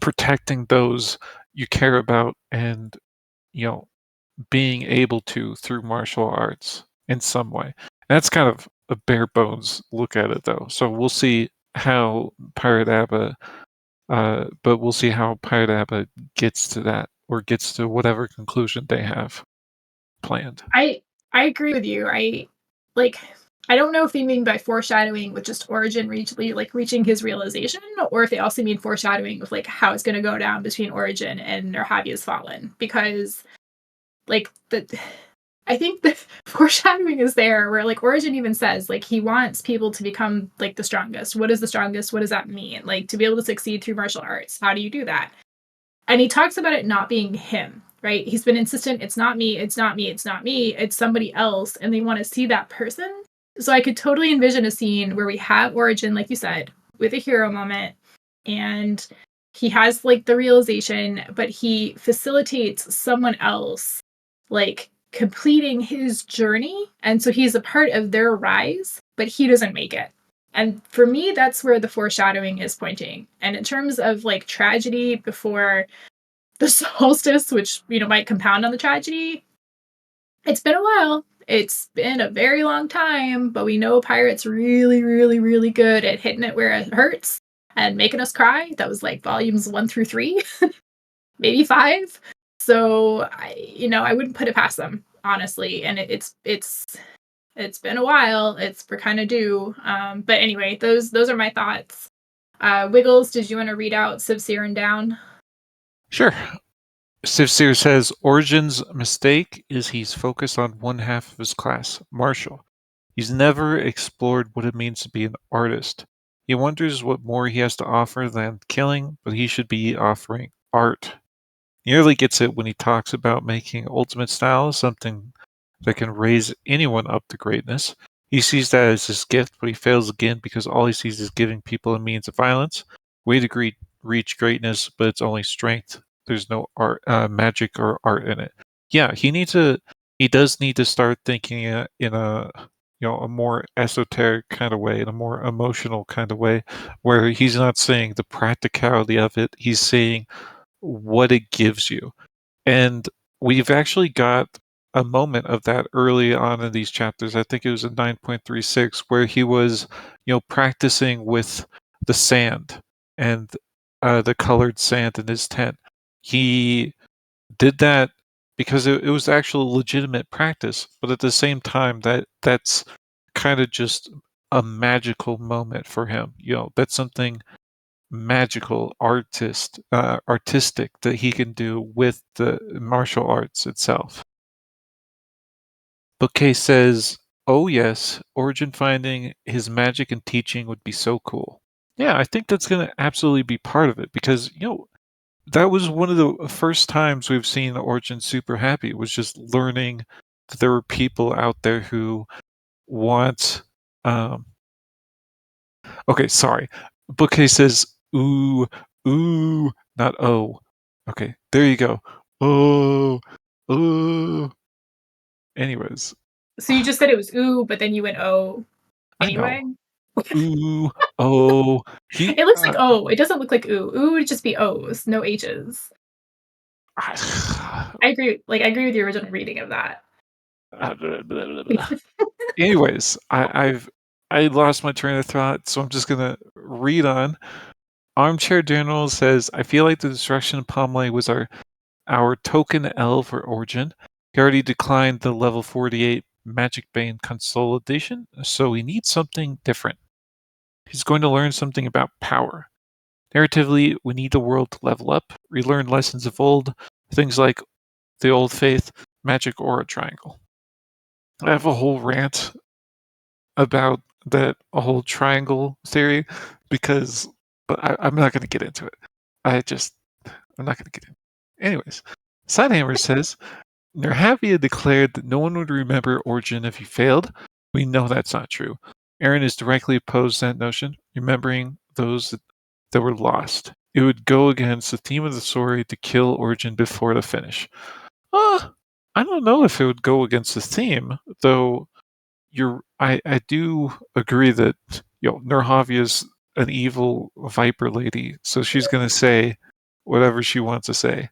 Protecting those you care about and, you know, being able to through martial arts in some way. That's kind of a bare bones look at it though. So we'll see how Pirate Abba but we'll see how Pirate Abba gets to that or gets to whatever conclusion they have planned. I agree with you. Like I don't know if they mean by foreshadowing with just Origin reaching his realization, or if they also mean foreshadowing with like how it's going to go down between Origin and Nerhavia's Fallen. Because like I think the foreshadowing is there where like Origin even says like he wants people to become like the strongest. What is the strongest? What does that mean? Like to be able to succeed through martial arts. How do you do that? And he talks about it not being him, right? He's been insistent, it's not me, it's not me, it's not me, it's somebody else, and they want to see that person. So I could totally envision a scene where we have Origin, like you said, with a hero moment, and he has like the realization, but he facilitates someone else like completing his journey. And so he's a part of their rise, but he doesn't make it. And for me, that's where the foreshadowing is pointing. And in terms of like tragedy before the solstice, which, might compound on the tragedy, it's been a while. It's been a very long time, but we know Pirate's really, really, really good at hitting it where it hurts and making us cry. That was like volumes 1 through 3, maybe 5. So I wouldn't put it past them, honestly. And it's been a while. We're kind of due. But anyway, those are my thoughts. Wiggles, did you want to read out Civ Siren down? Sure. Sivsir says Origin's mistake is he's focused on one half of his class, martial. He's never explored what it means to be an artist. He wonders what more he has to offer than killing, but he should be offering art. Nearly gets it when he talks about making ultimate style something that can raise anyone up to greatness. He sees that as his gift, but he fails again because all he sees is giving people a means of violence. Way to reach greatness, but it's only strength. There's no art, magic or art in it. Yeah, he does need to start thinking in a more esoteric kind of way, in a more emotional kind of way, where he's not saying the practicality of it. He's saying what it gives you. And we've actually got a moment of that early on in these chapters. I think it was in 9.36 where he was, practicing with the sand and the colored sand in his tent. He did that because it was actual legitimate practice, but at the same time that's kind of just a magical moment for him. That's something magical, artistic that he can do with the martial arts itself. Bookcase says, "Oh yes, Origin finding his magic and teaching would be so cool." Yeah, I think that's going to absolutely be part of it because that was one of the first times we've seen Origin super happy, was just learning that there were people out there who want. Um, okay, sorry. Bookcase says, "Ooh, ooh," not "oh." Okay, there you go. Oh, oh. Anyways, So you just said it was ooh, but then you went oh I anyway? know. Ooh, oh. He. It looks like oh. It doesn't look like ooh. Ooh would just be O's, no H's. I agree. I agree with the original reading of that. Anyways, I lost my train of thought, so I'm just gonna read on. Armchair General says, "I feel like the destruction of Pomley was our token L for Origin. He already declined the level 48 Magic Bane consolidation, so he needs something different. He's going to learn something about power. Narratively, we need the world to level up, relearn lessons of old, things like the old faith, magic aura triangle." I have a whole rant about that whole triangle theory but I'm not going to get into it. I'm not going to get into it. Anyways, Sidehammer says, Nerhavia declared that no one would remember Origin if he failed. We know that's not true. Erin is directly opposed to that notion, remembering those that were lost. It would go against the theme of the story to kill Origin before the finish. I don't know if it would go against the theme, though. I do agree that Nerhavia's an evil viper lady, so she's gonna say whatever she wants to say.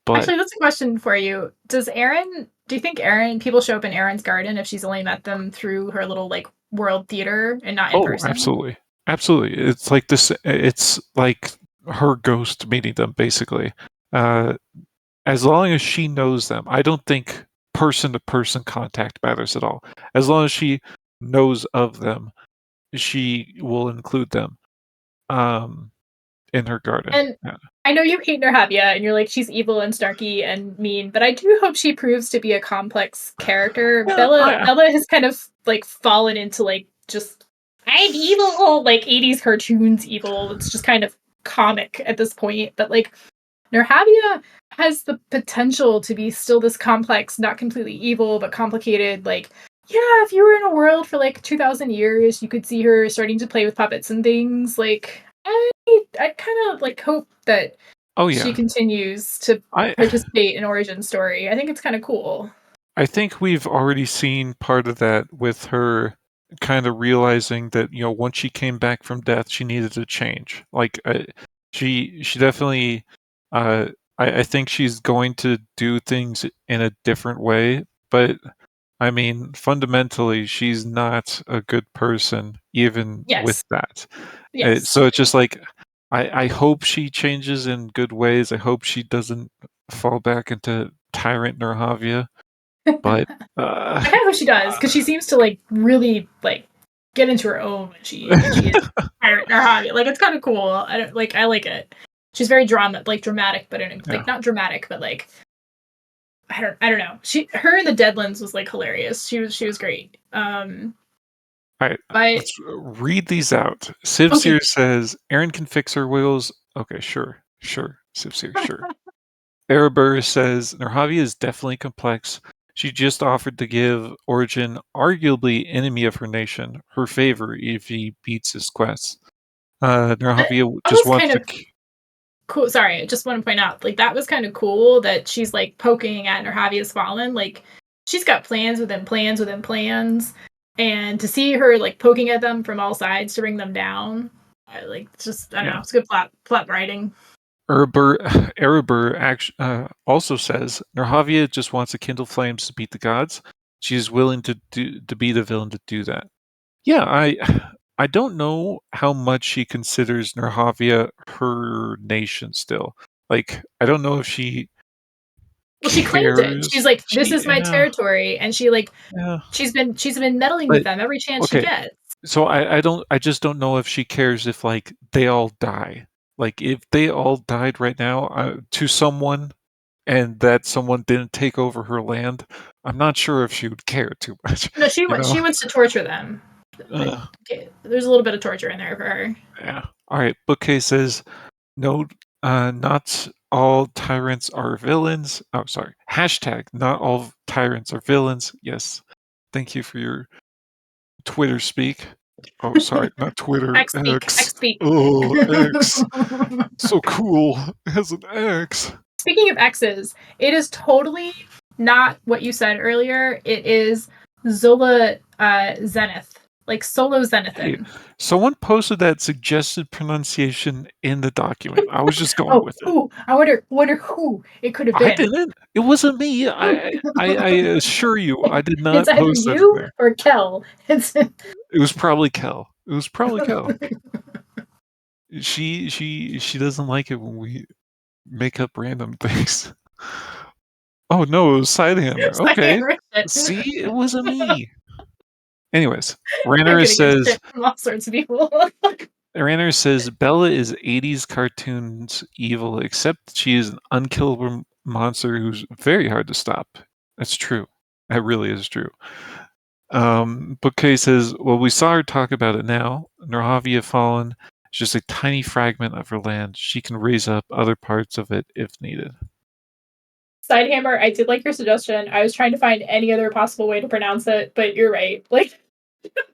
But Actually, that's a question for you. Do you think people show up in Erin's garden if she's only met them through her little world theater and not in person? absolutely, absolutely, it's like this. It's like her ghost meeting them, basically. As long as she knows them, I don't think person-to-person contact matters at all. As long as she knows of them, she will include them in her garden. And Yeah. I know you hate Nerhavia and you're like, she's evil and snarky and mean, but I do hope she proves to be a complex character. Yeah, Bella has kind of fallen into just I'm evil, 80s cartoons evil. It's just kind of comic at this point. But Nerhavia has the potential to be still this complex, not completely evil, but complicated. Yeah, if you were in a world for 2,000 years, you could see her starting to play with puppets and things. I kind of hope that Oh she yeah. continues to I participate in Origin story. I think it's kind of cool. I think we've already seen part of that with her kind of realizing that once she came back from death, she needed to change. She definitely. I think she's going to do things in a different way, but I mean, fundamentally, she's not a good person, even with Yes. that. Yes. So it's just I hope she changes in good ways. I hope she doesn't fall back into tyrant Nerhavia. But I kind of hope she does because she seems to really get into her own when she is pirate Narhavia. It's kind of cool. I like it. She's very dramatic, but yeah. not dramatic, but I don't know. Her in the Deadlands was hilarious. She was great. All right, But let's read these out. Sivseer says Erin can fix her wheels. Okay, sure. Sivseer, sure. Erebur says Nerhavia is definitely complex. She just offered to give Origin, arguably enemy of her nation, her favor if he beats his quests. Nerhavia that just was wants kind to. of cool. Sorry, I just want to point out, that was kind of cool that she's poking at Nerhavia's fallen. She's got plans within plans within plans, and to see her poking at them from all sides to bring them down, I don't know. It's good plot writing. Erebur also says Nerhavia just wants to kindle flames to beat the gods. She's willing to be the villain to do that. Yeah, I don't know how much she considers Nerhavia her nation still. I don't know if she Well, she claimed it. cares. She's like, "This is my Yeah, territory," and she's been meddling with but them every chance she okay. gets. So I just don't know if she cares if like they all die. Like if they all died right now to someone, and that someone didn't take over her land, I'm not sure if she would care too much. No, You know? she wants to torture them. Okay, there's a little bit of torture in there for her. Yeah. All right. Bookcase says no. Not all tyrants are villains. Oh, sorry. Hashtag not all tyrants are villains. Yes. Thank you for your Twitter speak. Oh, sorry, not Twitter. X X. speak. Oh, X. So cool. It has an X. Speaking of X's, it is totally not what you said earlier. It is Zola Zenith. Like Solo Zenithin. Hey, someone posted that suggested pronunciation in the document. I was just going with it. Who? I wonder who it could have been. I didn't. It wasn't me. I assure you, I did not It's either post that in you there. or Kel. It was probably Kel. It was probably Kel. She doesn't like it when we make up random things. Oh no, it was Sidehammer. Okay. See, it wasn't me. Anyways, Ranner says from all sorts of people. Ranner says Bella is 80s cartoons evil, except she is an unkillable monster who's very hard to stop. That's true. That really is true. Bookcase says, well, we saw her talk about it now. Norhavia Fallen is just a tiny fragment of her land. She can raise up other parts of it if needed. Sidehammer, I did like your suggestion. I was trying to find any other possible way to pronounce it, but you're right. Like,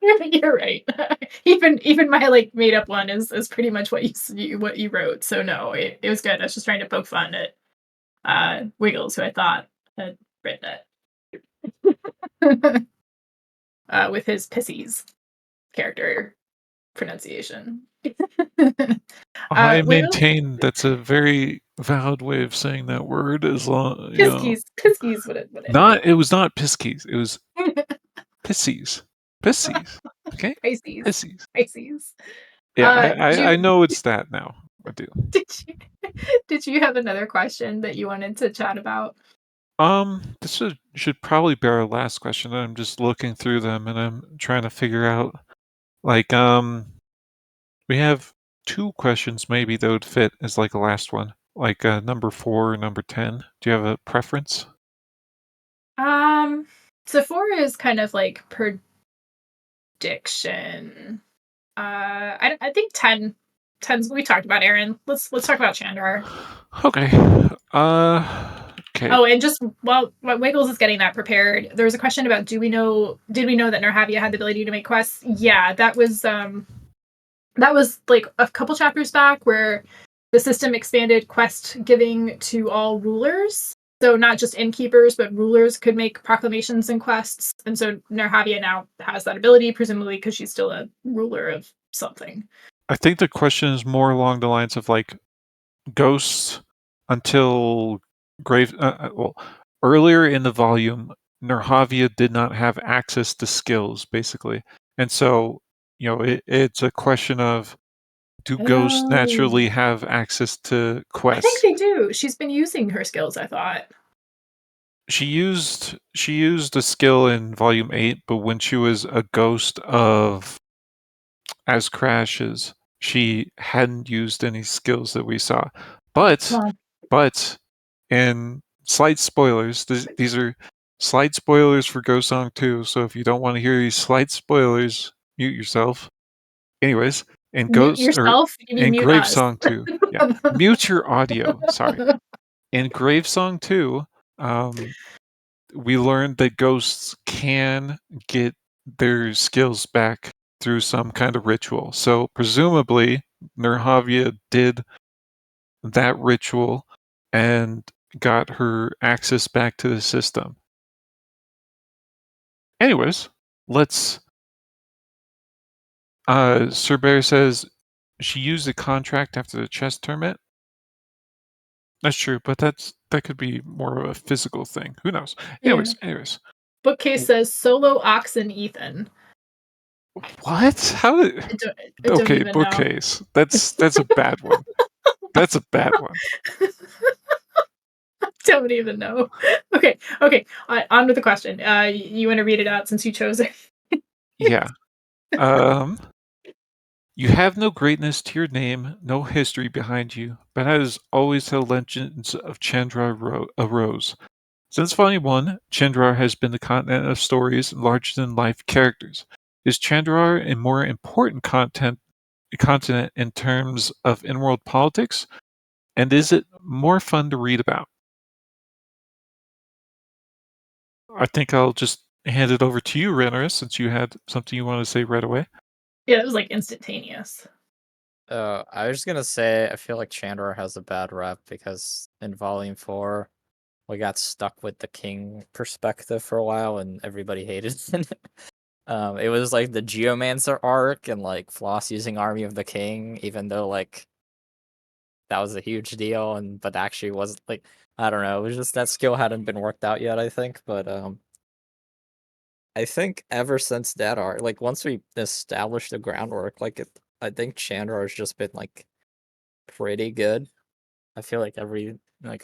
you're right. even my like made up one is pretty much what you wrote. So no, it was good. I was just trying to poke fun at Wiggles, who I thought had written it with his pissies character pronunciation. I maintain that's a very valid way of saying that word, as long Piskies would it it was not piskies, it was pissies. Okay? Pisces. Yeah, I know it's that now. I do. Did you have another question that you wanted to chat about? This should probably be our last question. I'm just looking through them and I'm trying to figure out, like, we have 2 questions maybe that would fit as like a last one, like number 4 or number 10. Do you have a preference? So 4 is kind of like prediction. I think 10's we talked about Erin. Let's talk about Chandrar. Okay. Okay. Oh, and just while Wiggles is getting that prepared, there was a question about did we know that Norhavia had the ability to make quests? Yeah, that was like a couple chapters back where the system expanded quest giving to all rulers. So not just innkeepers, but rulers could make proclamations and quests. And so Norhavia now has that ability, presumably because she's still a ruler of something. I think the question is more along the lines of like ghosts until earlier in the volume, Norhavia did not have access to skills, basically. And so, it's a question of, do ghosts naturally have access to quests? I think they do. She's been using her skills, I thought. She used a skill in volume 8, but when she was a ghost of As Crashes, she hadn't used any skills that we saw. But in slight spoilers, these are slight spoilers for Ghost Song 2, so if you don't want to hear these slight spoilers, mute yourself. Anyways, in Grave Song 2. Yeah. Mute your audio. Sorry. In Grave Song 2, we learned that ghosts can get their skills back through some kind of ritual. So presumably Norhavia did that ritual and got her access back to the system. Anyways, let's Sir Bear says she used a contract after the chess tournament. That's true, but that could be more of a physical thing. Who knows? Anyways. Bookcase says solo oxen Ethan. What? How did... I don't even Bookcase. know. That's a bad one. That's a bad one. Don't even know. Okay, on with the question. You want to read it out since you chose it? Yeah. You have no greatness to your name, no history behind you, but that is always how legends of Chandrar arose. Since Volume 1, Chandrar has been the continent of stories and larger-than-life characters. Is Chandrar a more important continent in terms of in-world politics? And is it more fun to read about? I think I'll just hand it over to you, Renner, since you had something you wanted to say right away. Yeah, it was like instantaneous. I was just gonna say, I feel like Chandrar has a bad rep because in Volume 4, we got stuck with the king perspective for a while and everybody hated it. It was like the Geomancer arc and like Floss using Army of the King, even though like that was a huge deal, but actually wasn't like, I don't know, it was just that skill hadn't been worked out yet, I think. But I think ever since that arc, like once we established the groundwork, I think Chandra has just been like pretty good. I feel like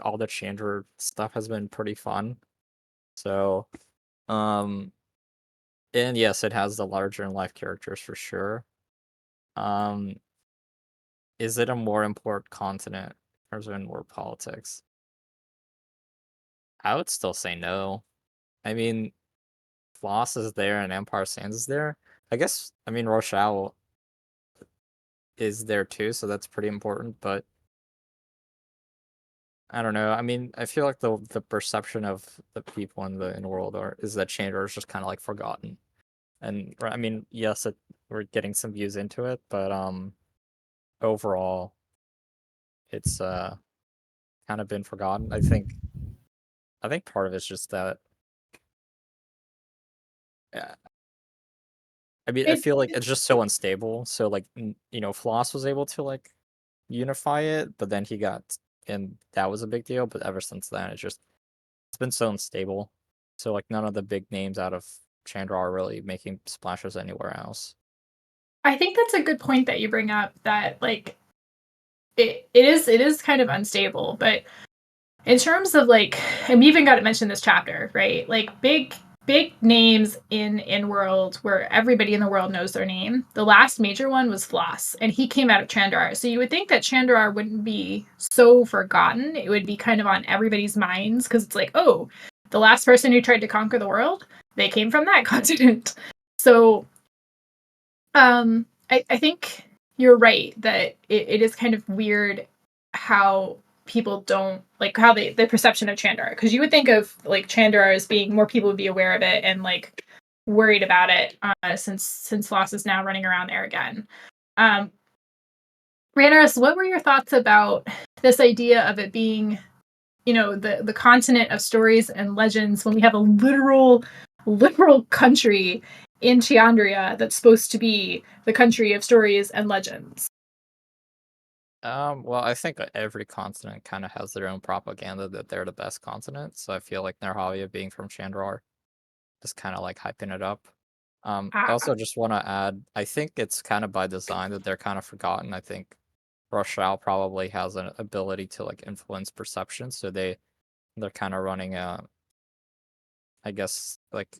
all the Chandra stuff has been pretty fun. So, um, and yes, it has the larger in life characters for sure. Um, is it a more important continent in terms of more politics? I would still say no. I mean, Floss is there and Empire Sands is there. I guess, I mean, Rochelle is there too, so that's pretty important, but I don't know. I mean, I feel like the perception of the people in the world is that Chandra is just kind of like forgotten. And I mean, yes, we're getting some views into it, but overall, it's kind of been forgotten. I think part of it's just that. Yeah, I mean, I It, feel like it's just so unstable. So like, Floss was able to like unify it, but then and that was a big deal. But ever since then, it's been so unstable. So like, none of the big names out of Chandra are really making splashes anywhere else. I think that's a good point that you bring up. That like it is kind of unstable, but in terms of like, and we even got to mention this chapter, right? Like big names in world where everybody in the world knows their name. The last major one was Floss, and he came out of Chandrar. So you would think that Chandrar wouldn't be so forgotten. It would be kind of on everybody's minds because it's like, oh, the last person who tried to conquer the world, they came from that continent. So I think you're right that it is kind of weird how people don't like how the perception of Chandra, because you would think of like Chandra as being more people would be aware of it and like worried about it since Loss is now running around there again. Um, Ranaris, what were your thoughts about this idea of it being, the continent of stories and legends when we have a literal country in Chiandria that's supposed to be the country of stories and legends? Well, I think every continent kind of has their own propaganda that they're the best continent. So I feel like Nerhalia being from Chandrar is kind of like hyping it up. I Ah, also just want to add, I think it's kind of by design that they're kind of forgotten. I think Rochelle probably has an ability to like influence perception, so they're kind of running I guess like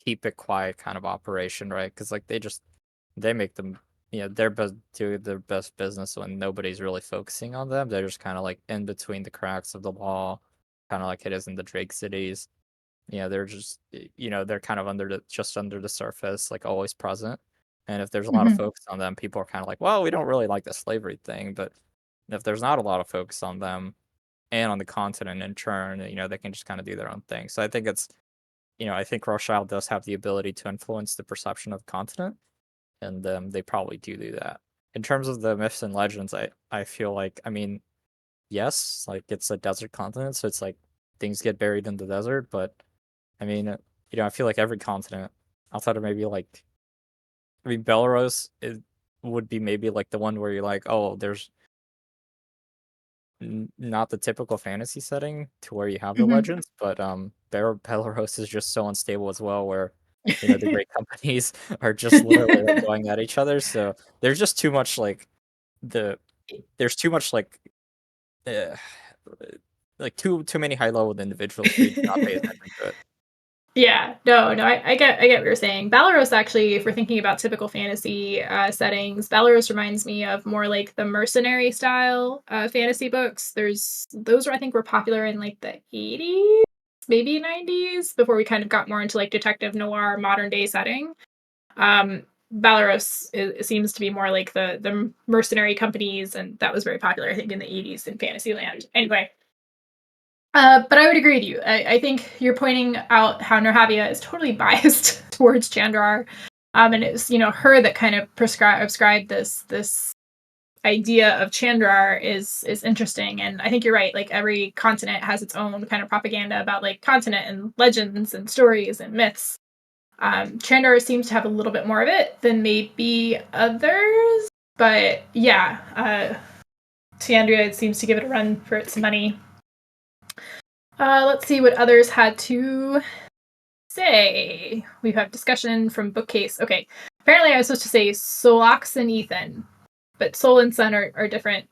keep it quiet kind of operation, right? Because like they make them, they're do their best business when nobody's really focusing on them. They're just kind of like in between the cracks of the wall, kind of like it is in the Drake cities. They're just, they're kind of just under the surface, like always present. And if there's a lot of mhm. focus on them, people are kind of like, well, we don't really like the slavery thing. But if there's not a lot of focus on them and on the continent in turn, they can just kind of do their own thing. So I think I think Rochelle does have the ability to influence the perception of the continent, and they probably do that. In terms of the myths and legends, I feel like, I mean, yes, like it's a desert continent, so it's like things get buried in the desert, but I mean, I feel like every continent, outside of maybe like, I mean, Belarus would be maybe like the one where you're like, oh, there's not the typical fantasy setting to where you have the Mhm. legends, but Belarus is just so unstable as well, where the great companies are just literally like going at each other. So there's just too much like the there's too much like uh, like too many high level individuals for you to not pay attention to it. Yeah, no, I get what you're saying. Balaros actually, if we're thinking about typical fantasy settings, Balaros reminds me of more like the mercenary style fantasy books. Those I think were popular in like the 80s, maybe 90s, before we kind of got more into like detective noir modern day setting. Balaros seems to be more like the mercenary companies, and that was very popular, I think, in the 80s in Fantasyland. Anyway, but I would agree with you. I think you're pointing out how Norhavia is totally biased towards Chandrar, and it was her that kind of prescribed this idea of Chandrar is interesting, and I think you're right. Like every continent has its own kind of propaganda about like continent and legends and stories and myths. Chandrar seems to have a little bit more of it than maybe others, but yeah, Tiandria seems to give it a run for its money. Let's see what others had to say. We have discussion from Bookcase. Okay, apparently I was supposed to say Solox and Ethan, but Sol and Sun are different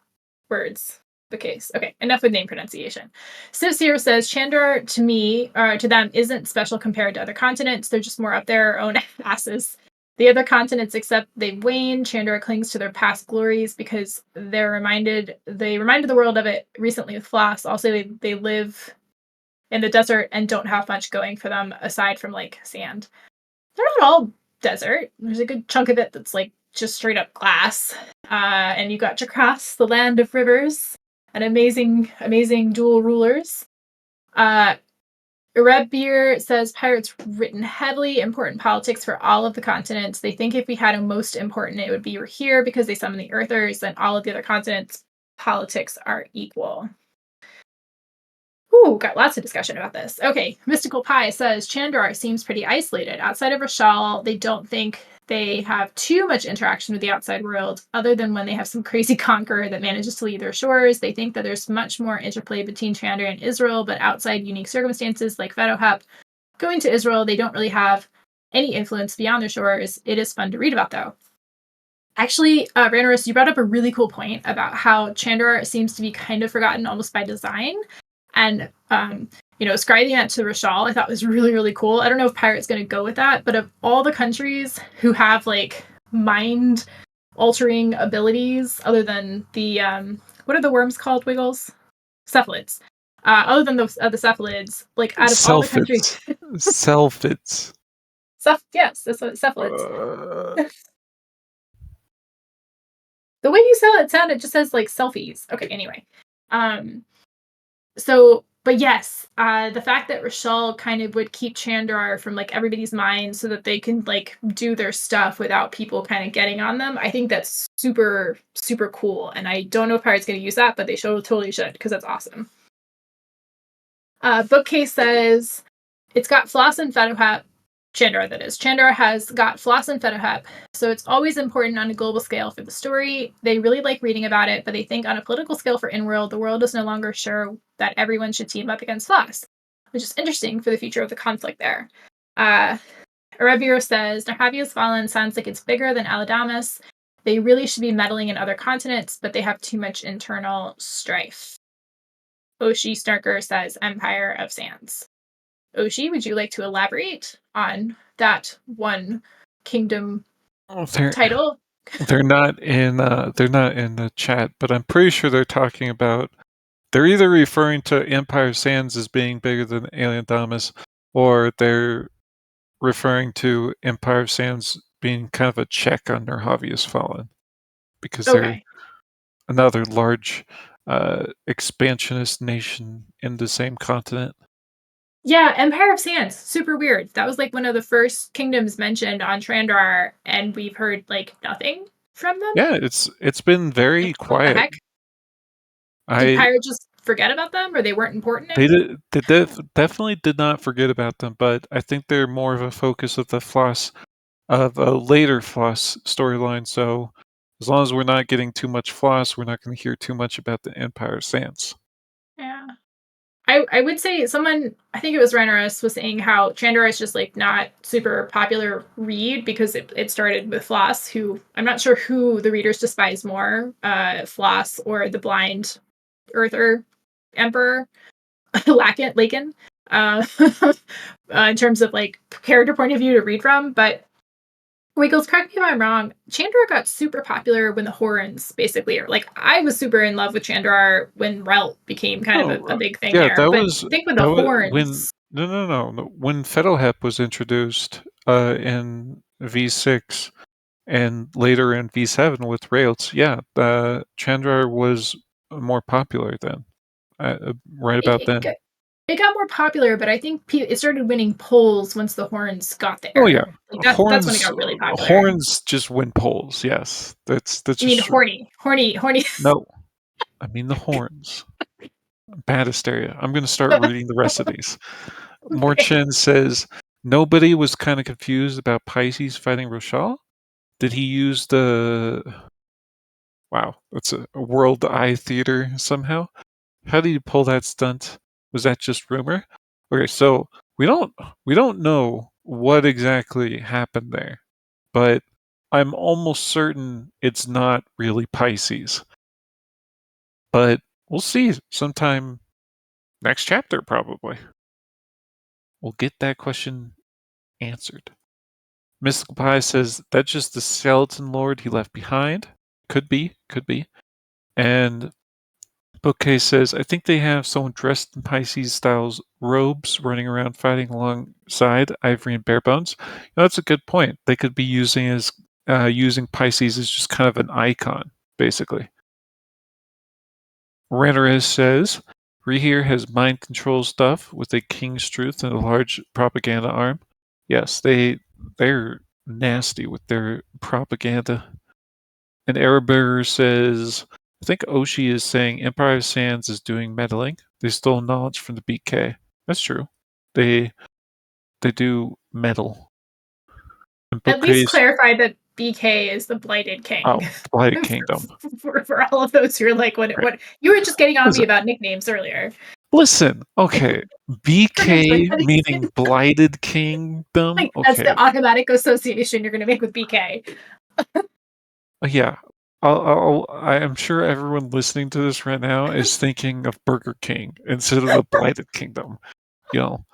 words. Bookcase. Okay, enough with name pronunciation. Sivseer says Chandrar to them isn't special compared to other continents. They're just more up their own asses. The other continents, except they've waned, Chandrar clings to their past glories because they reminded the world of it recently with Floss. Also, they live in the desert and don't have much going for them aside from like sand. They're not all desert. There's a good chunk of it that's like just straight up glass. And you got Jakras, the land of rivers, and amazing dual rulers. Erebir says pirates written heavily important politics for all of the continents. They think if we had a most important, it would be here because they summon the Earthers, and all of the other continents' politics are equal. Ooh, got lots of discussion about this. Okay, Mystical Pie says Chandrar seems pretty isolated. Outside of Rashal, they don't think they have too much interaction with the outside world, other than when they have some crazy conqueror that manages to leave their shores. They think that there's much more interplay between Chandrar and Israel, but outside unique circumstances like Vedohap, going to Israel, they don't really have any influence beyond their shores. It is fun to read about, though. Actually, Ranaris, you brought up a really cool point about how Chandrar seems to be kind of forgotten almost by design. And, ascribing that to Rashal, I thought was really, really cool. I don't know if Pirate's going to go with that, but of all the countries who have, like, mind-altering abilities, other than the, what are the worms called, Wiggles? Cephalids. Other than the cephalids, like, out of all the countries... Selfids. Yes, that's what cephalids. The way you sell it sounded just says, like, selfies. Okay, anyway. But yes, the fact that Rashal kind of would keep Chandrar from like everybody's mind so that they can like do their stuff without people kind of getting on them, I think that's super, super cool. And I don't know if Pirate's going to use that, but they totally should because that's awesome. Bookcase says it's got Floss and Fedohap. Chandrar, that is. Chandrar has got Floss and Fedohap, so it's always important on a global scale for the story. They really like reading about it, but they think on a political scale for innworld, the world is no longer sure that everyone should team up against Floss, which is interesting for the future of the conflict there. Erebir says, Norhavia's Fallen sounds like it's bigger than Aladamus. They really should be meddling in other continents, but they have too much internal strife. Oshi Snarker says, Empire of Sands. Oshi, would you like to elaborate on that one kingdom title? They're not in the chat, but I'm pretty sure they're talking about. They're either referring to Empire Sands as being bigger than Alien Damas, or they're referring to Empire Sands being kind of a check on Norhavia's Fallen, because they're another large expansionist nation in the same continent. Yeah, Empire of Sands, super weird. That was like one of the first kingdoms mentioned on Chandrar, and we've heard like nothing from them. Yeah, it's been very quiet. What the heck? Did Pirate just forget about them, or they weren't important anymore? They definitely did not forget about them, but I think they're more of a focus of a later Floss storyline. So as long as we're not getting too much Floss, we're not going to hear too much about the Empire Sands. Yeah. I would say someone, I think it was Ranaris, was saying how Chandrar is just like not super popular read because it started with Floss, who I'm not sure who the readers despise more, Floss or the blind Earther Emperor. Lakin, uh, in terms of like character point of view to read from. But Wiggles, correct me if I'm wrong. Chandrar got super popular when the Horns basically are like I was super in love with Chandrar when Relt became kind of Oh, a big thing yeah, there. But I think with the that was when Horns, no, when Fiddlehep was introduced in V6 and later in V7 with Rails, yeah, Chandrar was more popular then, right it, about it then. got it got more popular, but I think it started winning polls once the Horns got Oh yeah, there. Like that's when it got really popular. horns just win polls. Yes, that's You mean just true. horny? No, I mean the horns. Bad hysteria. I'm gonna start reading the rest of these. Okay. Morchen says nobody was kind of confused about Pisces fighting Rochelle. Did he use the wow? That's a world eye theater somehow. How did he pull that stunt? Was that just rumor? Okay, so we don't we don't know what exactly happened there, but I'm almost certain it's not really Pisces. But we'll see sometime next chapter probably. We'll get that question answered. Mystical Pie says that's just the skeleton lord he left behind. Could be, could be. And Bookcase says, I think they have someone dressed in Pisces styles robes running around fighting alongside Ivory and Barebones. That's a good point. They could be using Pisces as just kind of an icon, basically. Ranarez says, Rehere has mind control stuff with a king's truth and a large propaganda arm. Yes, they're nasty with their propaganda. And Ereburger says, I think Oshi is saying Empire of Sands is doing meddling. They stole knowledge from the BK. That's true. They do meddle. And At least Bookcase, clarify that BK is the Blighted King. oh, Blighted Kingdom. for all of those who are like, Right. what you were just getting on me Listen, about nicknames earlier. listen, okay. Seriously, BK meaning Blighted Kingdom? like that's Okay. the automatic association you're going to make with BK. Yeah. I am sure everyone listening to this right now is thinking of Burger King instead of the Blighted Kingdom. You know,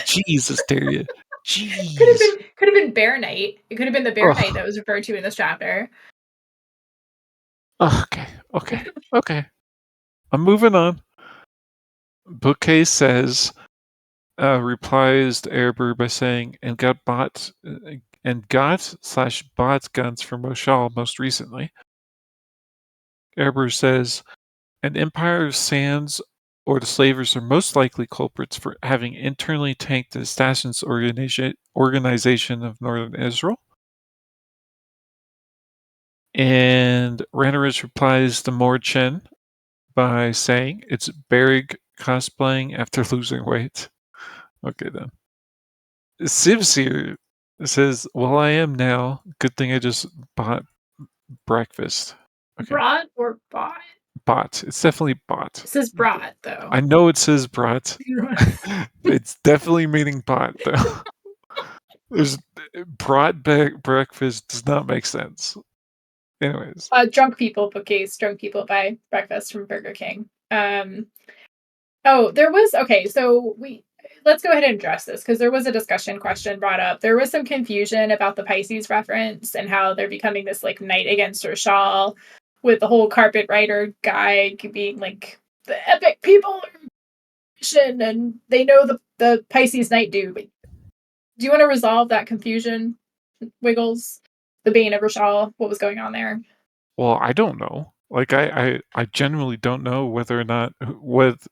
Jesus, Daria. Jeez. Could have been Bear Knight. It could have been the Bear Knight Ugh. that was referred to in this chapter. Okay. I'm moving on. Bookcase says, replies to Erebor by saying, and got/bought guns from Moshal most recently. Erebor says, and Empire of Sands or the slavers are most likely culprits for having internally tanked the Assassins organization of Northern Israel. And Ranarich replies to Morchen by saying it's Berrig cosplaying after losing weight. Okay then. Sivsir says, well, I am now. Good thing I just bought breakfast. Okay. Brought or bought? Bought. It's definitely bought. It says brought though. I know it says brought. It's definitely meaning bought though. There's brought breakfast does not make sense. Anyways. Drunk people bookcase. Drunk people buy breakfast from Burger King. Oh, there was okay. So let's go ahead and address this because there was a discussion question brought up. There was some confusion about the Pisces reference and how they're becoming this like knight against Rochelle, with the whole carpet rider guy being like the epic people and they know the Pisces knight do. But do you want to resolve that confusion, Wiggles? The Bane of Rochelle, what was going on there? Well, I don't know. Like I genuinely don't know whether or not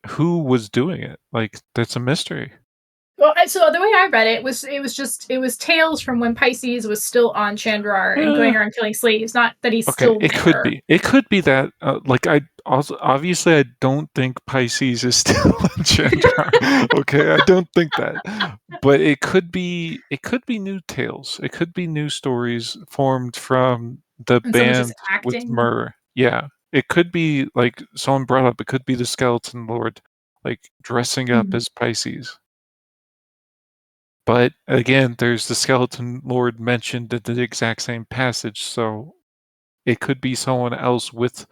who was doing it. Like that's a mystery. Well, so the way I read it was tales from when Pisces was still on Chandrar and going around killing slaves. Not that he's Okay, still it could there. be. It could be that. Like I also obviously I don't think Pisces is still in Chandrar. Okay, I don't think that. But it could be. It could be new tales. It could be new stories formed from the And someone's just band with acting. Myrrh. Yeah, it could be like someone brought up. It could be the Skeleton Lord, like dressing up Mhm. as Pisces. But again, there's the Skeleton Lord mentioned in the exact same passage, so it could be someone else with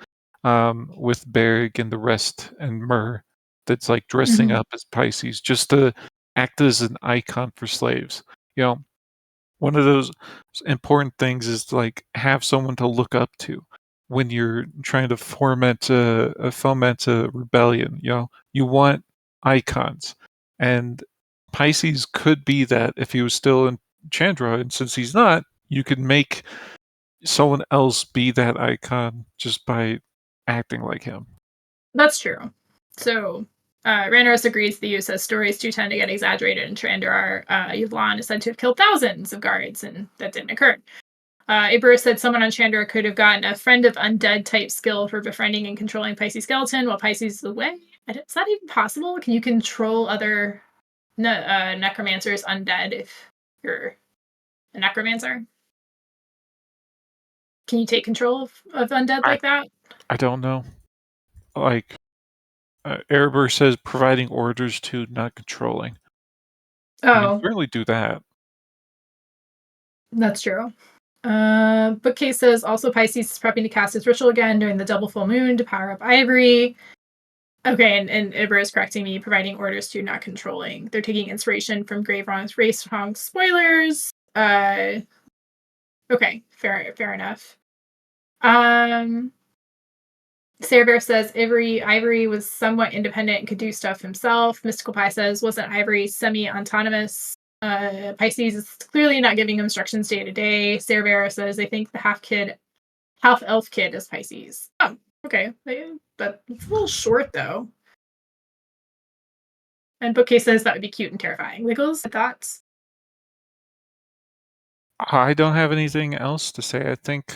Berg and the rest and Myrrh that's like dressing Mhm. up as Pisces just to act as an icon for slaves. You know, one of those important things is to like have someone to look up to when you're trying to foment a rebellion. You know, you want icons, and Pisces could be that if he was still in Chandra, and since he's not, you could make someone else be that icon just by acting like him. That's true. So, Randorus agrees the use says stories do tend to get exaggerated in Chandrar. Yvonne is said to have killed thousands of guards, and that didn't occur. Ibarus said someone on Chandra could have gotten a friend of undead type skill for befriending and controlling Pisces skeleton while Pisces is away. Is that even possible? Can you control other necromancers undead if you're a necromancer? Can you take control of undead I like that? I don't know. Like Erebor says, providing orders to, not controlling. You can Oh, certainly do that. that's true. Bookcase says also Pisces is prepping to cast his ritual again during the double full moon to power up Ivory. Okay, and Ibra is correcting me, providing orders to, not controlling. They're taking inspiration from Grave Wrong's Race Wrong spoilers. Okay, fair enough. Sarah Bear says Ivory was somewhat independent and could do stuff himself. Mystical Pie says, wasn't Ivory semi-autonomous? Pisces is clearly not giving him instructions day to day. Sarah Bear says they think the half elf kid is Pisces. Oh, okay. But it's a little short though. And Bookcase says that would be cute and terrifying. Wiggles, thoughts? I don't have anything else to say. I think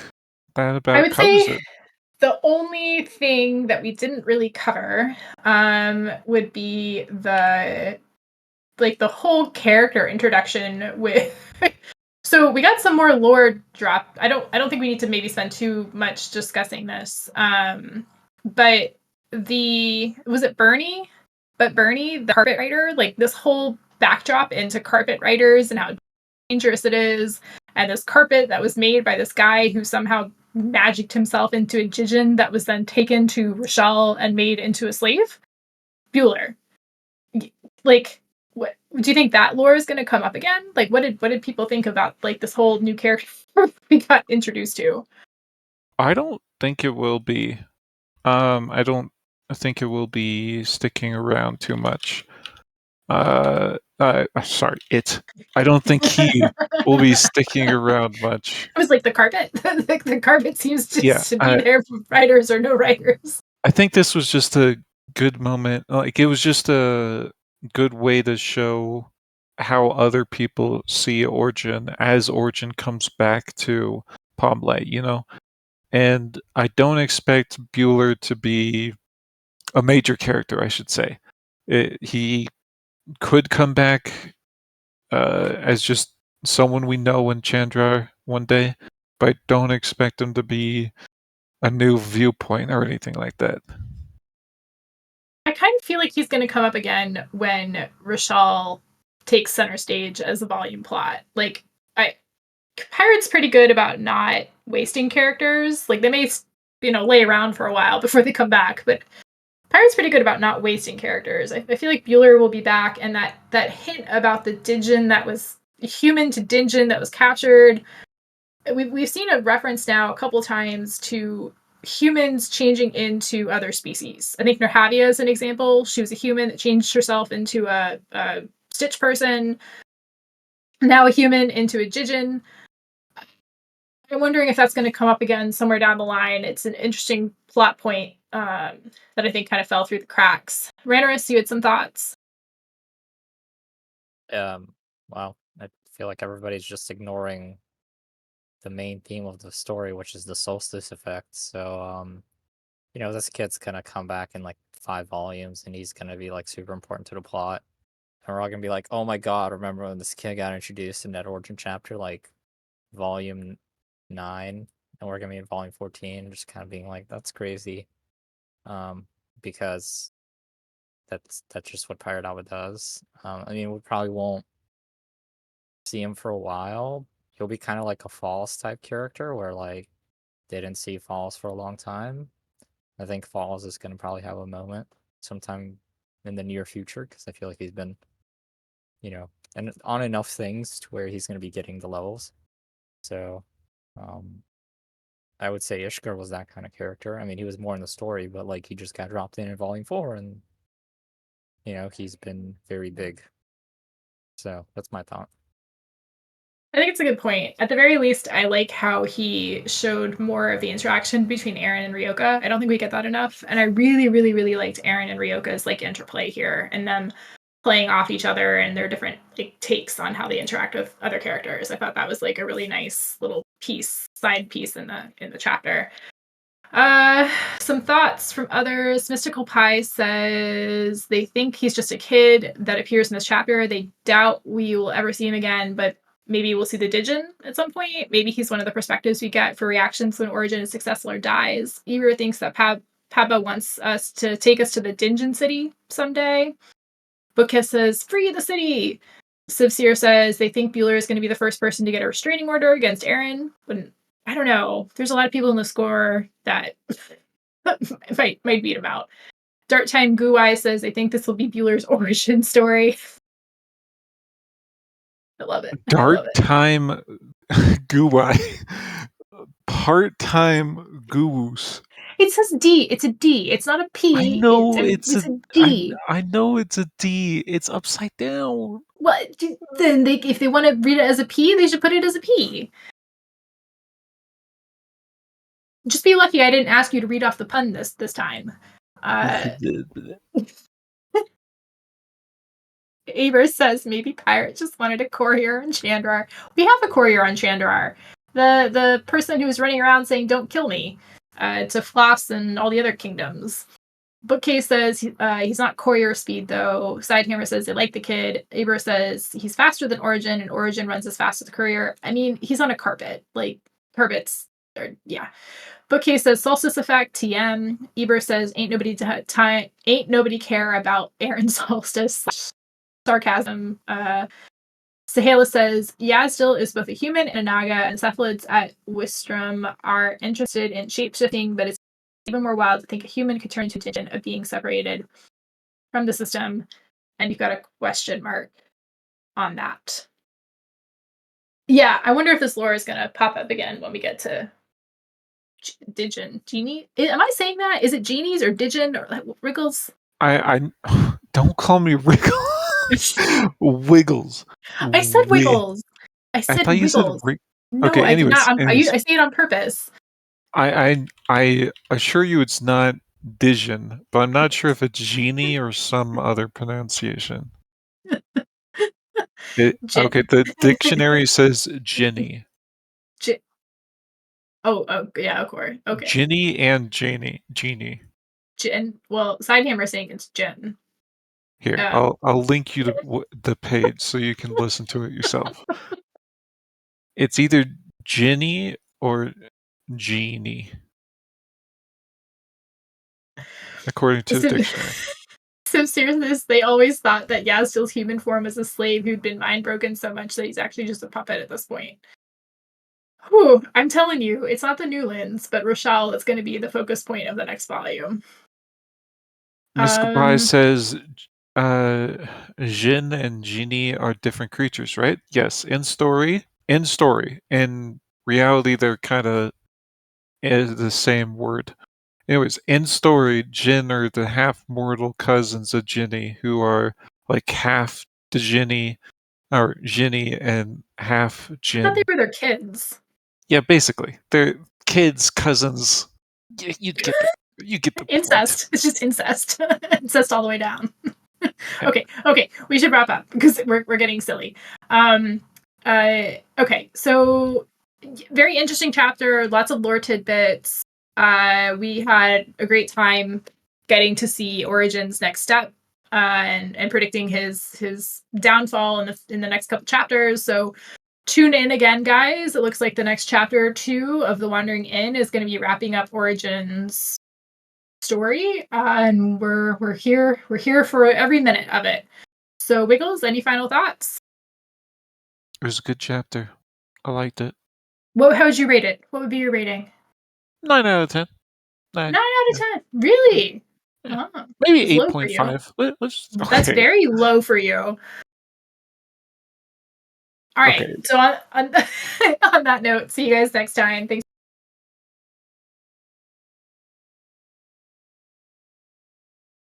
that I about would covers say it. the only thing that we didn't really cover would be the whole character introduction with so we got some more lore drop. I don't think we need to maybe spend too much discussing this. But was it Bernie? But Bernie, the carpet writer, like this whole backdrop into carpet writers and how dangerous it is, and this carpet that was made by this guy who somehow magicked himself into a Jijin that was then taken to Rochelle and made into a slave. Buler. Like, what do you think that lore is going to come up again? Like, what did people think about like this whole new character we got introduced to? I don't think it will be. I don't think it will be sticking around too much. Sorry, it. I don't think he will be sticking around much. It was like the carpet. The carpet seems Yeah, just to be there for writers or no writers. I think this was just a good moment. Like it was just a good way to show how other people see Origin as Origin comes back to Pomlay, you know? And I don't expect Bueller to be a major character, I should say. He could come back as just someone we know in Chandrar one day, but I don't expect him to be a new viewpoint or anything like that. I kind of feel like he's going to come up again when Rochelle takes center stage as a volume plot. Like, I Pirate's pretty good about not wasting characters. Like, they may, lay around for a while before they come back, but Pirate's pretty good about not wasting characters. I feel like Bueller will be back, and that hint about the Djinn that was human to Djinn that was captured. We've seen a reference now a couple times to humans changing into other species. I think Nerhavia is an example. She was a human that changed herself into a Stitch person. Now a human into a Jijin. I'm wondering if that's going to come up again somewhere down the line. It's an interesting plot point that I think kind of fell through the cracks. Ranaris, you had some thoughts? Well, I feel like everybody's just ignoring the main theme of the story, which is the solstice effect. So, this kid's gonna come back in like 5 volumes, and he's gonna be like super important to the plot. And we're all gonna be like, "Oh my god, remember when this kid got introduced in that origin chapter, like volume 9?" And we're gonna be in volume 14, just kind of being like, "That's crazy," because that's just what Pirate Alba does. I mean, we probably won't see him for a while. He'll be kind of like a Falls type character where like they didn't see Falls for a long time. I think Falls is gonna probably have a moment sometime in the near future, because I feel like he's been, and on enough things to where he's going to be getting the levels. So, I would say Ishkar was that kind of character. I mean, he was more in the story, but like he just got dropped in Volume 4, and he's been very big. So that's my thought. I think it's a good point. At the very least, I like how he showed more of the interaction between Erin and Ryoka. I don't think we get that enough. And I really, really, really liked Erin and Ryoka's like interplay here and them playing off each other and their different like takes on how they interact with other characters. I thought that was like a really nice little side piece in the chapter. Some thoughts from others. Mystical Pie says they think he's just a kid that appears in this chapter. They doubt we will ever see him again, but maybe we'll see the Digin at some point. Maybe he's one of the perspectives we get for reactions when Orjin is successful or dies. Eber thinks that Pabba wants us to take us to the Dinjin city someday. Bookkiss says, free the city! Sivseer says they think Buler is going to be the first person to get a restraining order against Erin. When I don't know. There's a lot of people in the score that might beat him out. Dart Time Guai says they think this will be Bueller's origin story. I love it. Dart Time Guai. Part-time goose. It says D. It's a D. It's not a P. I know it's a D. I know it's a D. It's upside down. What? Then if they want to read it as a P, they should put it as a P. Just be lucky I didn't ask you to read off the pun this time. Aber says maybe Pirate just wanted a courier on Chandrar. We have a courier on Chandrar. The person who's running around saying "Don't kill me" to Floss and all the other kingdoms. Bookcase says he's not courier speed though. Sidehammer says they like the kid. Aber says he's faster than Orjin, and Orjin runs as fast as the courier. I mean, he's on a carpet. Like carpets, yeah. Bookcase says solstice effect. TM. Eber says ain't nobody care about Aaron solstice. Sarcasm. Sahala says Yazdil is both a human and a Naga, and cephalids at Wistrom are interested in shapeshifting, but it's even more wild to think a human could turn into a Digin of being separated from the system. And you've got a question mark on that. Yeah, I wonder if this lore is going to pop up again when we get to Digin. Genie? Am I saying that? Is it genies or Digin or Wriggles? I don't call me Wriggles. Wiggles. I said Wiggles. I said thought Wiggles. You said no, okay, I did not. anyways. I say it on purpose. I assure you it's not Digin, but I'm not sure if it's genie or some other pronunciation. Okay, the dictionary says Ginny. Oh, yeah, of course. Okay. Ginny and Genie. Jen. Well, Sidehammer saying it's Jen. Here, I'll link you to the page so you can listen to it yourself. It's either Ginny or Genie, according to the dictionary. So seriousness, they always thought that Yazdil's human form was a slave who'd been mind broken so much that he's actually just a puppet at this point. Whew, I'm telling you, it's not the Newlands, but Rochelle that's going to be the focus point of the next volume. Mr. Pie says Jin and Genie are different creatures, right? Yes, in story. In reality, they're kind of the same word. Anyways, in story, Jin are the half-mortal cousins of Ginny, who are like half the Ginny, or Ginny and half Jin. I thought they were their kids. Yeah, basically. They're kids, cousins. You get the incest. Point. It's just incest. Incest all the way down. Okay, we should wrap up because we're getting silly. Okay, so very interesting chapter, lots of lore tidbits. We had a great time getting to see Orjin's next step and predicting his downfall in the next couple chapters. So tune in again, guys. It looks like the next chapter 2 of The Wandering Inn is going to be wrapping up Orjin's story, and we're here for every minute of it. So Wiggles, any final thoughts? It was a good chapter. I liked it. How would you rate it? What would be your rating? 9 out of 10. 9 out of 10. Really? Maybe It's low for you. 8.5. Let's That's okay. very low for you. All right. Okay. So on on that note, see you guys next time. Thanks.